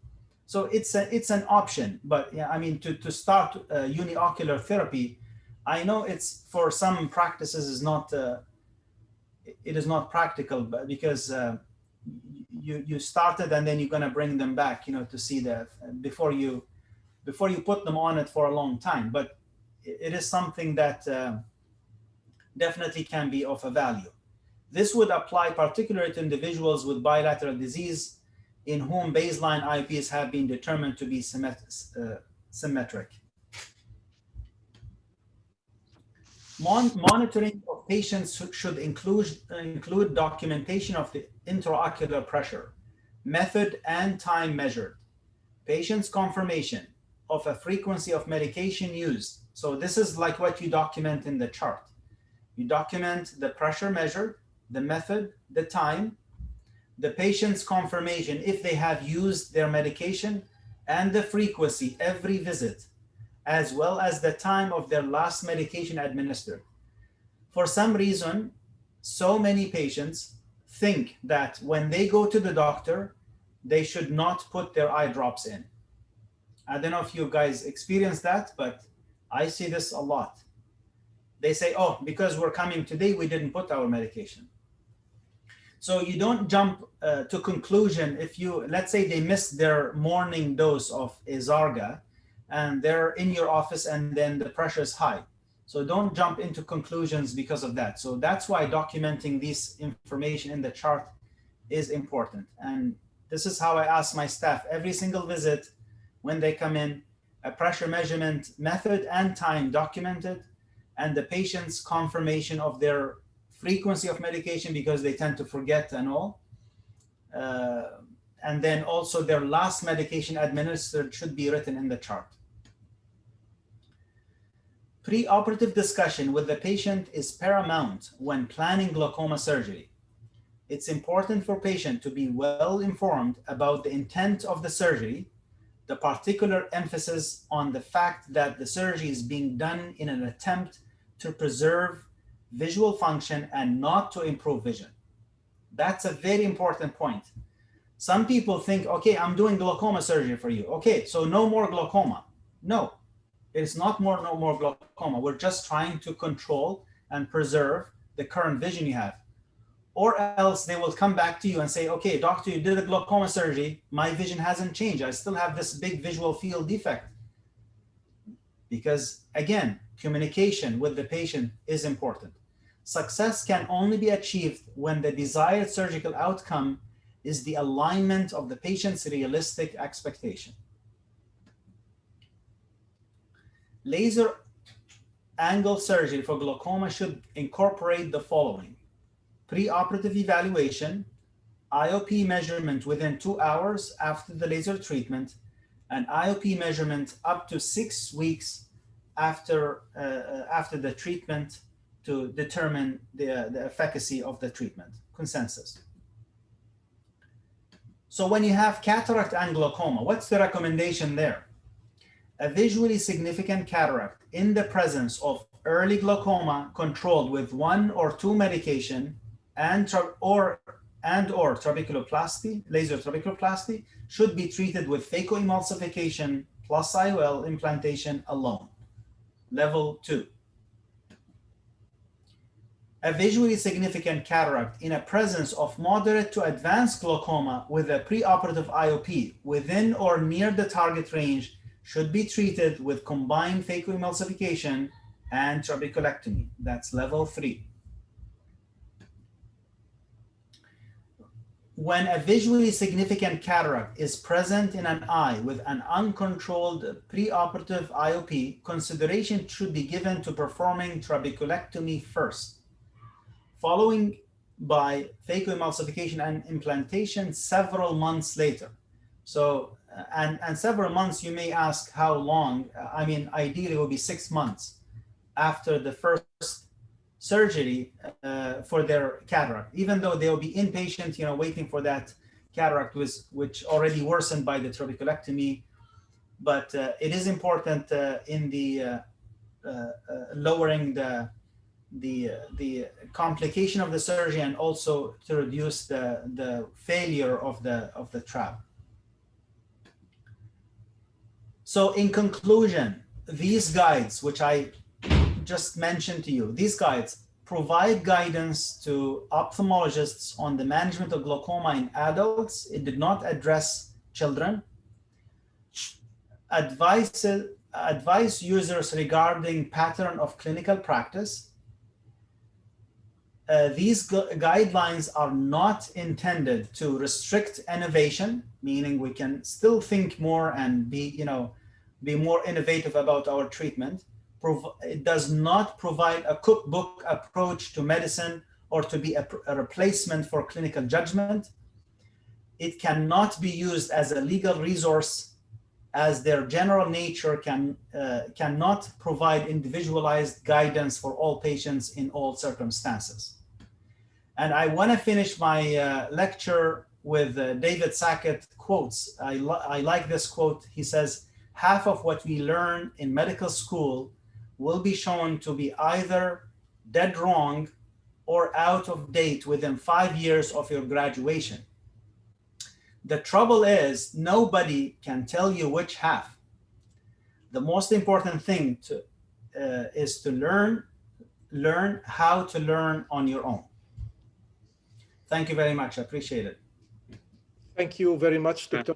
So it's an option, but yeah, I mean, to start uniocular therapy, I know it's for some practices is not it is not practical, but because you started and then you're going to bring them back, to see the before you put them on it for a long time. But it is something that definitely can be of a value. This would apply particularly to individuals with bilateral disease in whom baseline IOPs have been determined to be symmetric. Monitoring of patients should include documentation of the intraocular pressure, method and time measured, patient's confirmation of a frequency of medication used. So this is like what you document in the chart. You document the pressure measured, the method, the time, the patient's confirmation if they have used their medication, and the frequency every visit, as well as the time of their last medication administered. For some reason, so many patients think that when they go to the doctor, they should not put their eye drops in. I don't know if you guys experience that, but I see this a lot. They say, oh, because we're coming today, we didn't put our medication. So you don't jump to conclusion. If you, let's say they missed their morning dose of Azarga and they're in your office and then the pressure is high. So don't jump into conclusions because of that. So that's why documenting this information in the chart is important. And this is how I ask my staff every single visit when they come in, a pressure measurement method and time documented, and the patient's confirmation of their frequency of medication because they tend to forget and all. And then also their last medication administered should be written in the chart. Preoperative discussion with the patient is paramount when planning glaucoma surgery. It's important for patient to be well informed about the intent of the surgery, the particular emphasis on the fact that the surgery is being done in an attempt to preserve visual function and not to improve vision. That's a very important point. Some people think, okay, I'm doing glaucoma surgery for you. Okay, so no more glaucoma. No, it's not no more glaucoma. We're just trying to control and preserve the current vision you have. Or else they will come back to you and say, okay, doctor, you did a glaucoma surgery. My vision hasn't changed. I still have this big visual field defect. Because again, communication with the patient is important. Success can only be achieved when the desired surgical outcome is the alignment of the patient's realistic expectation. Laser angle surgery for glaucoma should incorporate the following: preoperative evaluation, IOP measurement within 2 hours after the laser treatment, and IOP measurement up to 6 weeks after the treatment to determine the efficacy of the treatment, consensus. So when you have cataract and glaucoma, what's the recommendation there? A visually significant cataract in the presence of early glaucoma controlled with 1 or 2 medication or trabeculoplasty, laser trabeculoplasty, should be treated with phacoemulsification plus IOL implantation alone. Level 2. a visually significant cataract in a presence of moderate to advanced glaucoma with a preoperative IOP within or near the target range should be treated with combined phacoemulsification and trabeculectomy. That's level 3. When a visually significant cataract is present in an eye with an uncontrolled preoperative IOP, consideration should be given to performing trabeculectomy first, following by phacoemulsification and implantation several months later. So, and several months, you may ask how long. I mean, ideally it will be 6 months after the first surgery for their cataract, even though they'll be inpatient, waiting for that cataract which already worsened by the trabeculectomy. But it is important in the lowering the complication of the surgery and also to reduce the failure of the trab. So in conclusion, these guides, which I just mentioned to you, these guides provide guidance to ophthalmologists on the management of glaucoma in adults. It did not address children. Advise users regarding pattern of clinical practice. These guidelines are not intended to restrict innovation, meaning we can still think more and be more innovative about our treatment. It does not provide a cookbook approach to medicine or to be a replacement for clinical judgment. It cannot be used as a legal resource, as their general nature cannot provide individualized guidance for all patients in all circumstances. And I want to finish my lecture with David Sackett quotes. I like this quote. He says, "Half of what we learn in medical school will be shown to be either dead wrong or out of date within 5 years of your graduation. The trouble is nobody can tell you which half. The most important thing is to learn how to learn on your own." Thank you very much. I appreciate it. Thank you very much, Dr.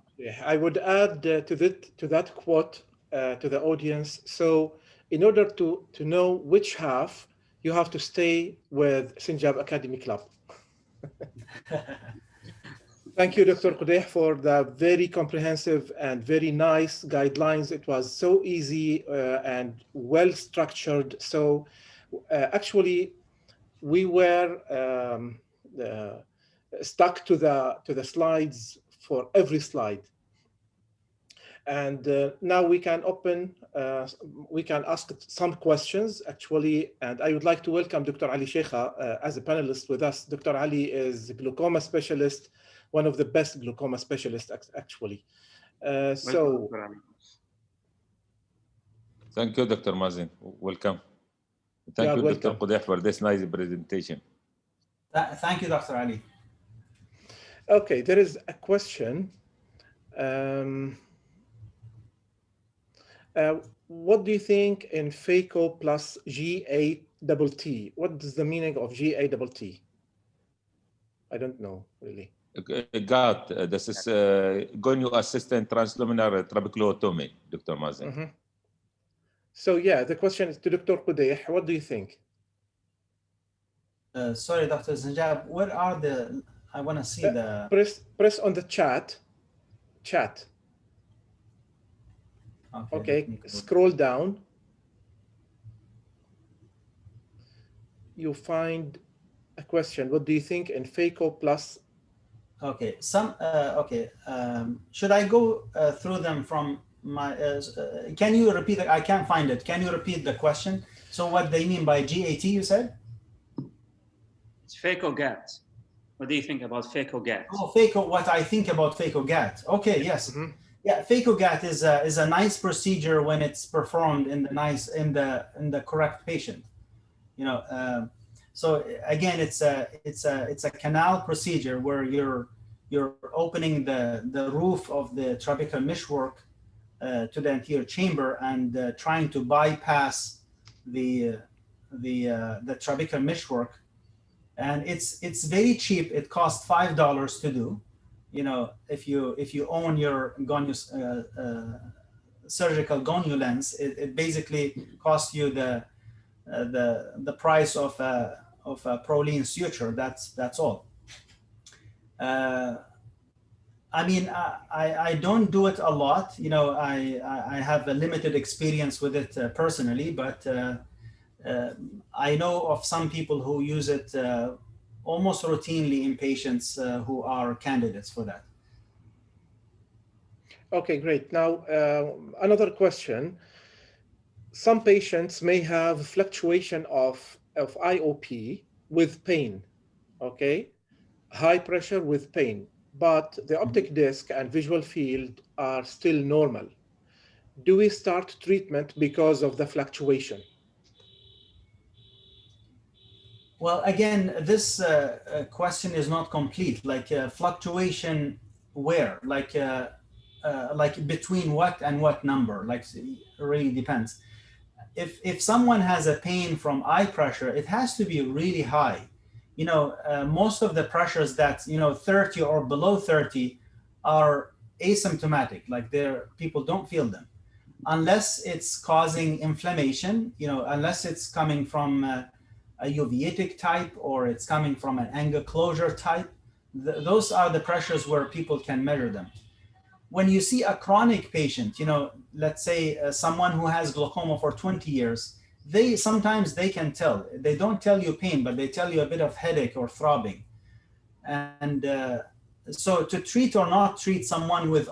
I would add to that quote to the audience. So in order to know which half, you have to stay with Sinjab Academy Club. Thank you, Dr. Qudeh, for the very comprehensive and very nice guidelines. It was so easy and well structured. So actually, we were stuck to the slides for every slide. And now we can we can ask some questions actually. And I would like to welcome Dr. Ali Sheikha as a panelist with us. Dr. Ali is a glaucoma specialist, one of the best glaucoma specialists actually. Thank you, Dr. Mazen. Welcome. Thank you, Dr. Qudeh, for this nice presentation. Thank you, Dr. Ali. Okay, there is a question. What do you think in phaco plus GATT? What is the meaning of GATT? I don't know, really. GATT, this is Gonio Assistant Transluminal Trabeculotomy, Dr. Mazen. Mm-hmm. So yeah, the question is to Dr. Qudeh. What do you think? Sorry, Dr. Sinjab, where are the, I want to see the... Press on the chat. Okay, scroll down. You find a question. What do you think in phaco plus? Okay, should I go through them from my, can you repeat it? I can't find it. Can you repeat the question? So what they mean by GAT, you said? It's phaco-GAT. What do you think about phaco-GAT? Oh, phaco, what I think about phaco-GAT. Okay, yes. Mm-hmm. Yeah, phaco-GAT is a nice procedure when it's performed in the correct patient. So again, it's a canal procedure where you're opening the roof of the trabecular meshwork to the anterior chamber and trying to bypass the trabecular meshwork and it's very cheap. It costs $5 to do. You know, if you own your surgical gonio lens, it basically costs you the price of a Prolene suture. That's all. I mean, I don't do it a lot. You know, I have a limited experience with it personally, but I know of some people who use it almost routinely in patients who are candidates for that. Okay, great. Now, another question. Some patients may have fluctuation of IOP with pain, okay? High pressure with pain, but the optic disc and visual field are still normal. Do we start treatment because of the fluctuation? Well, again, this question is not complete. Like fluctuation where? Like between what and what number? Like it really depends. If someone has a pain from eye pressure, it has to be really high. You know, most of the pressures that, you know, 30 or below 30 are asymptomatic. Like people don't feel them unless it's causing inflammation, you know, unless it's coming from a uveitic type or it's coming from an angle closure type. Those are the pressures where people can measure them. When you see a chronic patient, you know, let's say someone who has glaucoma for 20 years, sometimes they can tell. They don't tell you pain, but they tell you a bit of headache or throbbing. And so to treat or not treat someone with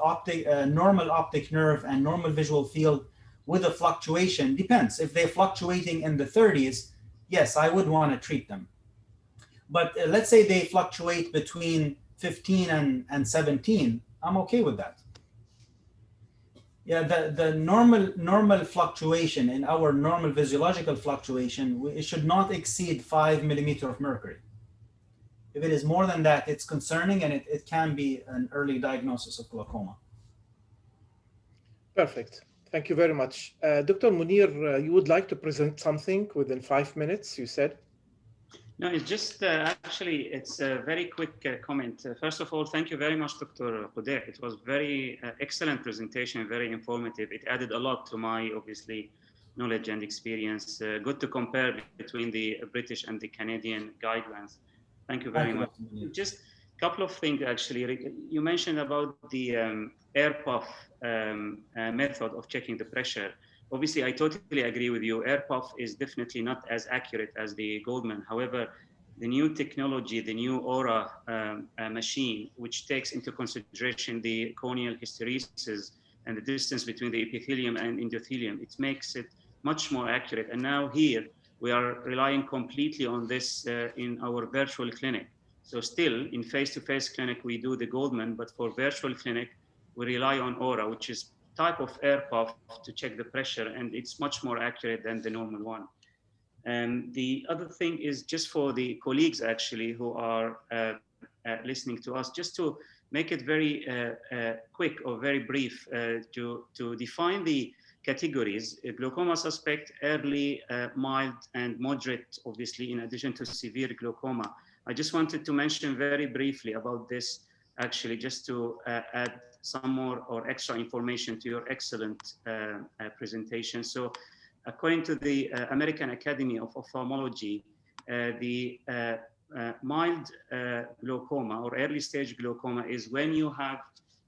normal optic nerve and normal visual field with a fluctuation depends. If they're fluctuating in the 30s, yes, I would want to treat them. But let's say they fluctuate between 15 and 17, I'm okay with that. Yeah, the normal fluctuation in our normal physiological fluctuation, it should not exceed 5 millimeters of mercury. If it is more than that, it's concerning, and it can be an early diagnosis of glaucoma. Perfect. Thank you very much. Dr. Munir, you would like to present something within 5 minutes, you said? No, it's just actually, it's a very quick comment. First of all, thank you very much, Dr. Khudair. It was very excellent presentation, very informative. It added a lot to my, obviously, knowledge and experience. Good to compare between the British and the Canadian guidelines. Thank you very much. Just a couple of things, actually. You mentioned about the air puff method of checking the pressure. Obviously, I totally agree with you. Air puff is definitely not as accurate as the Goldman. However, the new technology, the new Aura machine, which takes into consideration the corneal hysteresis and the distance between the epithelium and endothelium, it makes it much more accurate. And now here, we are relying completely on this in our virtual clinic. So still, in face-to-face clinic, we do the Goldman, but for virtual clinic, we rely on Aura, which is type of air puff to check the pressure, and it's much more accurate than the normal one. And the other thing is just for the colleagues actually who are listening to us, just to make it very quick or very brief to define the categories: glaucoma suspect, early, mild, and moderate, obviously, in addition to severe glaucoma. I just wanted to mention very briefly about this, actually, just to add some more or extra information to your excellent presentation. So according to the American Academy of Ophthalmology, the mild glaucoma or early stage glaucoma is when you have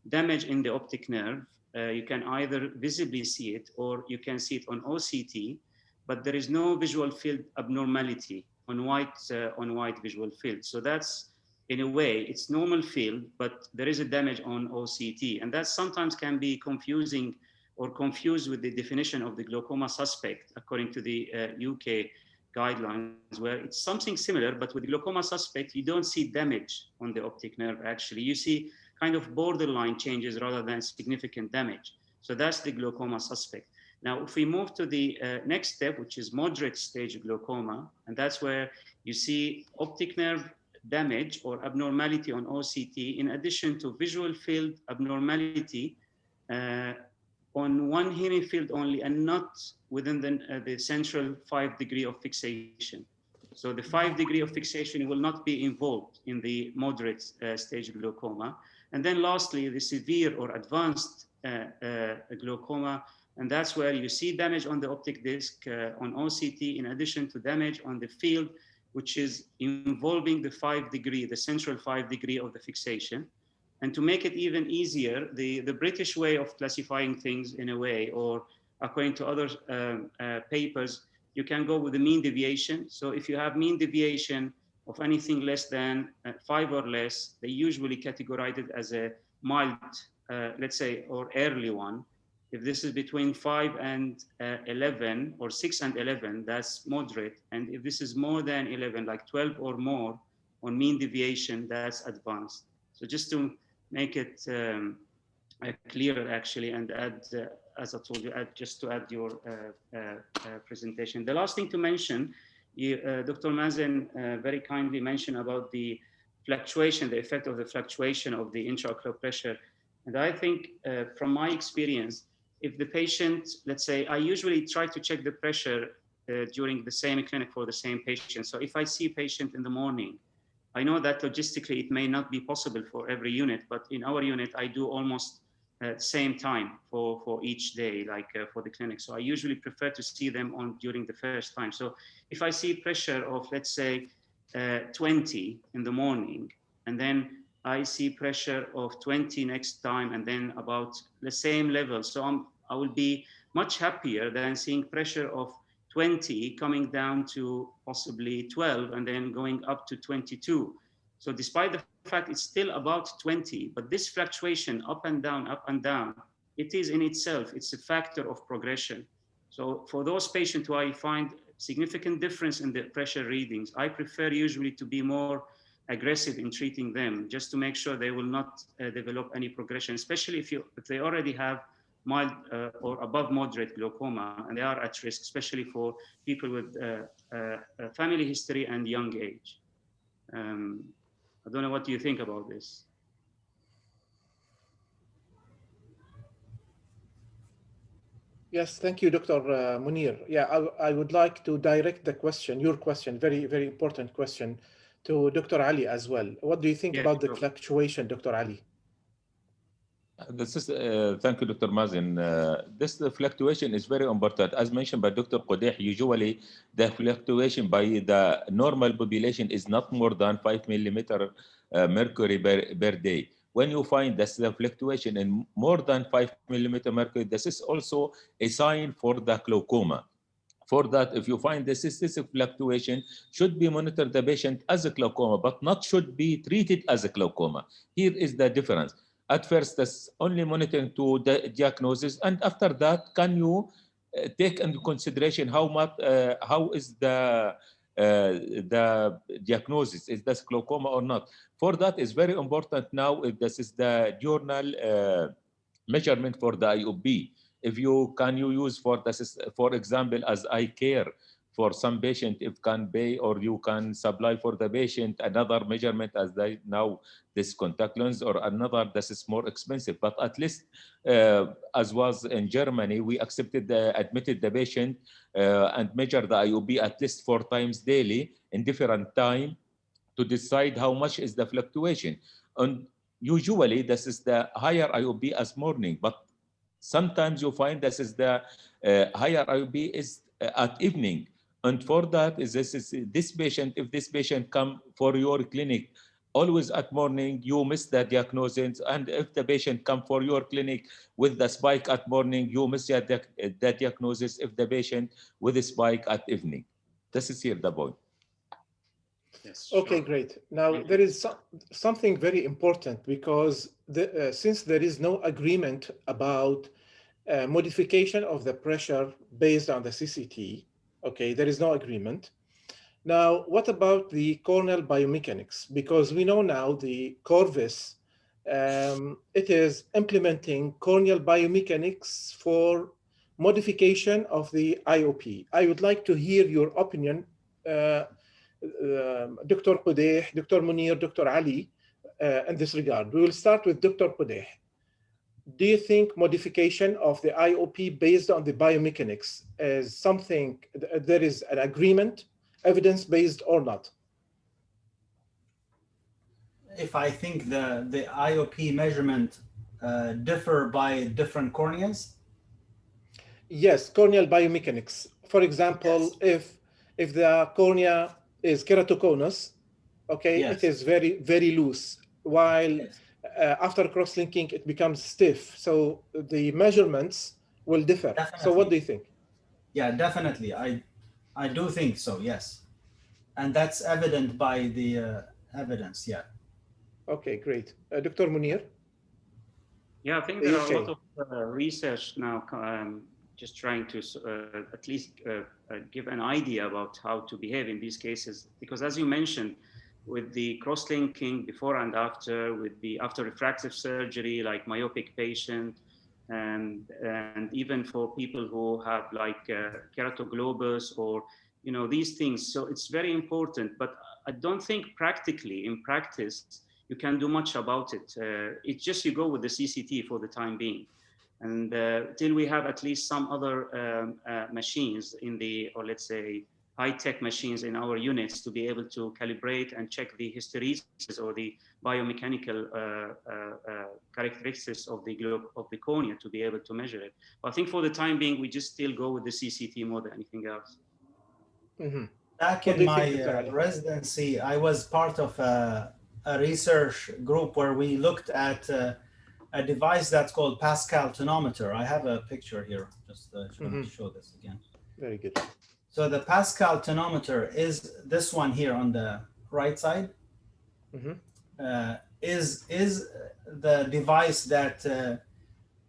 damage in the optic nerve. You can either visibly see it or you can see it on OCT, but there is no visual field abnormality on white visual field. So that's, in a way, it's normal field, but there is a damage on OCT. And that sometimes can be confusing or confused with the definition of the glaucoma suspect, according to the UK guidelines, where it's something similar, but with glaucoma suspect, you don't see damage on the optic nerve, actually. You see kind of borderline changes rather than significant damage. So that's the glaucoma suspect. Now, if we move to the next step, which is moderate stage glaucoma, and that's where you see optic nerve damage or abnormality on OCT, in addition to visual field abnormality on one hemifield only and not within the central 5 degree of fixation. So the 5 degree of fixation will not be involved in the moderate stage glaucoma. And then lastly, the severe or advanced glaucoma, and that's where you see damage on the optic disc on OCT, in addition to damage on the field, which is involving the 5 degree, the central 5 degree of the fixation. And to make it even easier, the British way of classifying things in a way, or according to other papers, you can go with the mean deviation. So if you have mean deviation of anything less than 5 or less, they usually categorize it as a mild, let's say, or early one. If this is between 5 and 11, or 6 and 11, that's moderate. And if this is more than 11, like 12 or more on mean deviation, that's advanced. So just to make it clearer, actually, and add, as I told you, just to add your presentation. The last thing to mention, Dr. Mazen very kindly mentioned about the fluctuation, the effect of the fluctuation of the intraocular pressure. And I think from my experience, if the patient, let's say, I usually try to check the pressure during the same clinic for the same patient. So if I see a patient in the morning, I know that logistically it may not be possible for every unit, but in our unit, I do almost same time for each day, like for the clinic. So I usually prefer to see them during the first time. So if I see pressure of, let's say, 20 in the morning, and then I see pressure of 20 next time, and then about the same level. So I will be much happier than seeing pressure of 20 coming down to possibly 12 and then going up to 22. So despite the fact it's still about 20, but this fluctuation up and down, it is in itself, it's a factor of progression. So for those patients who I find significant difference in the pressure readings, I prefer usually to be more aggressive in treating them, just to make sure they will not develop any progression, especially if they already have mild or above moderate glaucoma, and they are at risk, especially for people with family history and young age. I don't know, what do you think about this? Yes, thank you, Dr. Munir. Yeah, I would like to direct the question, your question, very, very important question, to Dr. Ali as well. What do you think about the fluctuation, Dr. Ali? This is, thank you, Dr. Mazen. This fluctuation is very important. As mentioned by Dr. Qudeh, usually the fluctuation by the normal population is not more than 5 millimeter mercury per day. When you find that the fluctuation in more than 5 millimeter mercury, this is also a sign for the glaucoma. For that, if you find the systemic fluctuation, should be monitored the patient as a glaucoma, but not should be treated as a glaucoma. Here is the difference. At first, that's only monitoring to the diagnosis, and after that, can you take into consideration how is the diagnosis? Is this glaucoma or not? For that, is very important now. If this is the journal measurement for the IOP. If you use for this, for example, as eye care for some patient, if can pay, or you can supply for the patient another measurement as they now this contact lens, or another this is more expensive. But at least as was in Germany, we admitted the patient and measure the IOP at least 4 times daily in different time to decide how much is the fluctuation. And usually this is the higher IOP as morning, but sometimes you find this is the higher IOP is at evening. And for that, this patient, if this patient come for your clinic always at morning, you miss the diagnosis. And if the patient come for your clinic with the spike at morning, you miss the diagnosis if the patient with a spike at evening. This is here the point. Yes, okay, sure. Great. Now, there is something very important, because since there is no agreement about modification of the pressure based on the CCT, okay, there is no agreement. Now, what about the corneal biomechanics? Because we know now the Corvus, it is implementing corneal biomechanics for modification of the IOP. I would like to hear your opinion, Dr. Qudeh, Dr. Munir, Dr. Ali, in this regard. We will start with Dr. Qudeh. Do you think modification of the IOP based on the biomechanics is something, there is an agreement evidence-based or not? If I think the IOP measurement differ by different corneas? Yes, corneal biomechanics. For example, Yes. if the cornea is keratoconus, okay, it Yes. is very loose, while Yes. after cross-linking it becomes stiff. So the measurements will differ. So what do you think? Yeah, definitely. I do think so, yes. And that's evident by the evidence, yeah. Okay, great. Dr. Munir? Yeah, I think The there are a UK. lot of research now just trying to at least give an idea about how to behave in these cases. Because as you mentioned, with the cross-linking before and after, with the after refractive surgery, like myopic patient, and even for people who have like keratoglobus or, you know, these things. So it's very important, but I don't think practically in practice, you can do much about it. It's just you go with the CCT for the time being. And till we have at least some other machines in the, or let's say, high-tech machines in our units to be able to calibrate and check the hysteresis or the biomechanical characteristics of the cornea to be able to measure it. But I think for the time being, we just still go with the CCT more than anything else. Mm-hmm. Back What in do you think, my Dr. Ali? residency, I was part of a research group where we looked at a device that's called Pascal Tonometer. I have a picture here, just to show this again. Very good. So the Pascal Tonometer is this one here on the right side. Is the device that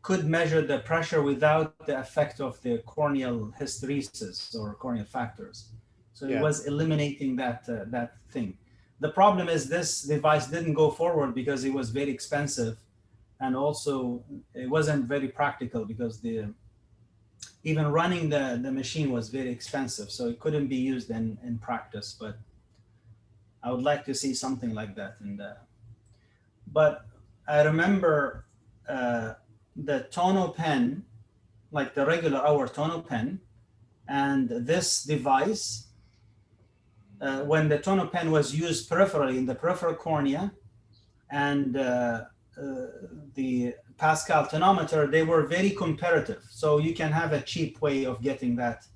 could measure the pressure without the effect of the corneal hysteresis or corneal factors. So it was eliminating that that thing. The problem is this device didn't go forward because it was very expensive, and also it wasn't very practical because even running the machine was very expensive, so it couldn't be used in practice. But I would like to see something like that. But I remember the Tono pen, like the regular our Tono pen, and this device, when the Tono pen was used peripherally in the peripheral cornea, and the Pascal tonometer, they were very comparative. So you can have a cheap way of getting that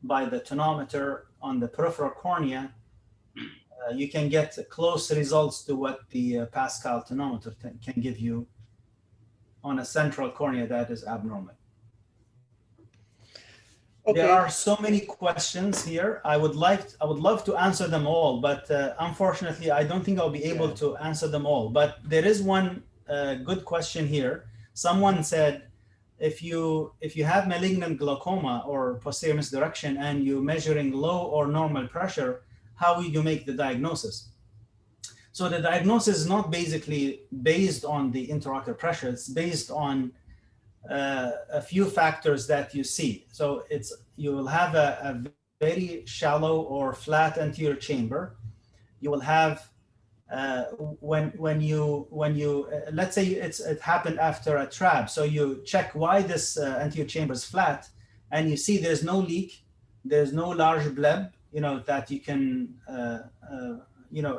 by the tonometer on the peripheral cornea. You can get close results to what the Pascal tonometer can give you on a central cornea that is abnormal. Okay. There are so many questions here. I would love to answer them all, but unfortunately, I don't think I'll be able to answer them all. But there is one good question here. Someone said, if you have malignant glaucoma or posterior misdirection and you're measuring low or normal pressure, how will you make the diagnosis? So the diagnosis is not basically based on the intraocular pressure. It's based on a few factors that you see. So you will have a very shallow or flat anterior chamber. You will have when you let's say it happened after a trab. So you check why this anterior chamber is flat, and you see there's no leak, there's no large bleb, that you can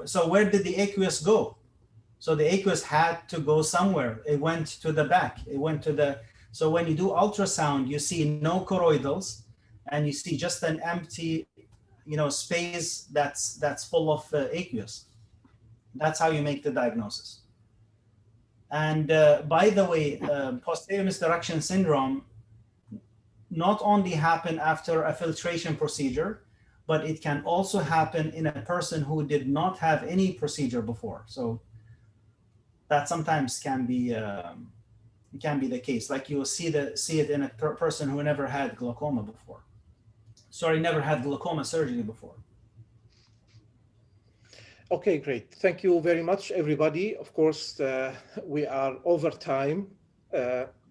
So where did the aqueous go? So the aqueous had to go somewhere. It went to the back. It went to the. So when you do ultrasound, you see no choroidals, and you see just an empty, space that's full of aqueous. That's how you make the diagnosis. And by the way, posterior misdirection syndrome not only happen after a filtration procedure, but it can also happen in a person who did not have any procedure before. So that sometimes can be the case. Like you will see it in a person who never had glaucoma before. Sorry, never had glaucoma surgery before. Okay, great. Thank you very much, everybody. Of course, we are over time,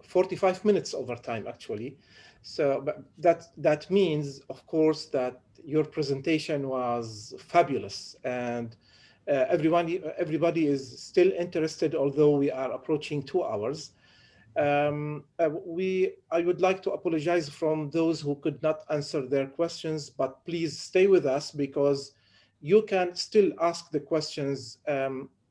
45 minutes over time, actually. So that means, of course, that your presentation was fabulous, and everybody is still interested, although we are approaching 2 hours. I would like to apologize from those who could not answer their questions, but please stay with us because you can still ask the questions,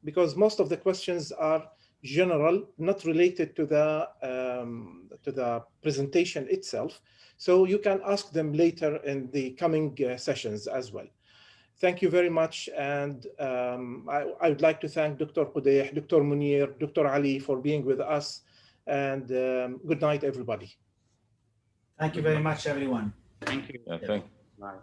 because most of the questions are general, not related to the presentation itself. So you can ask them later in the coming sessions as well. Thank you very much. And I would like to thank Dr. Qudayh, Dr. Munir, Dr. Ali for being with us. And good night, everybody. Thank you very much, everyone. Thank you. Thank you. Bye.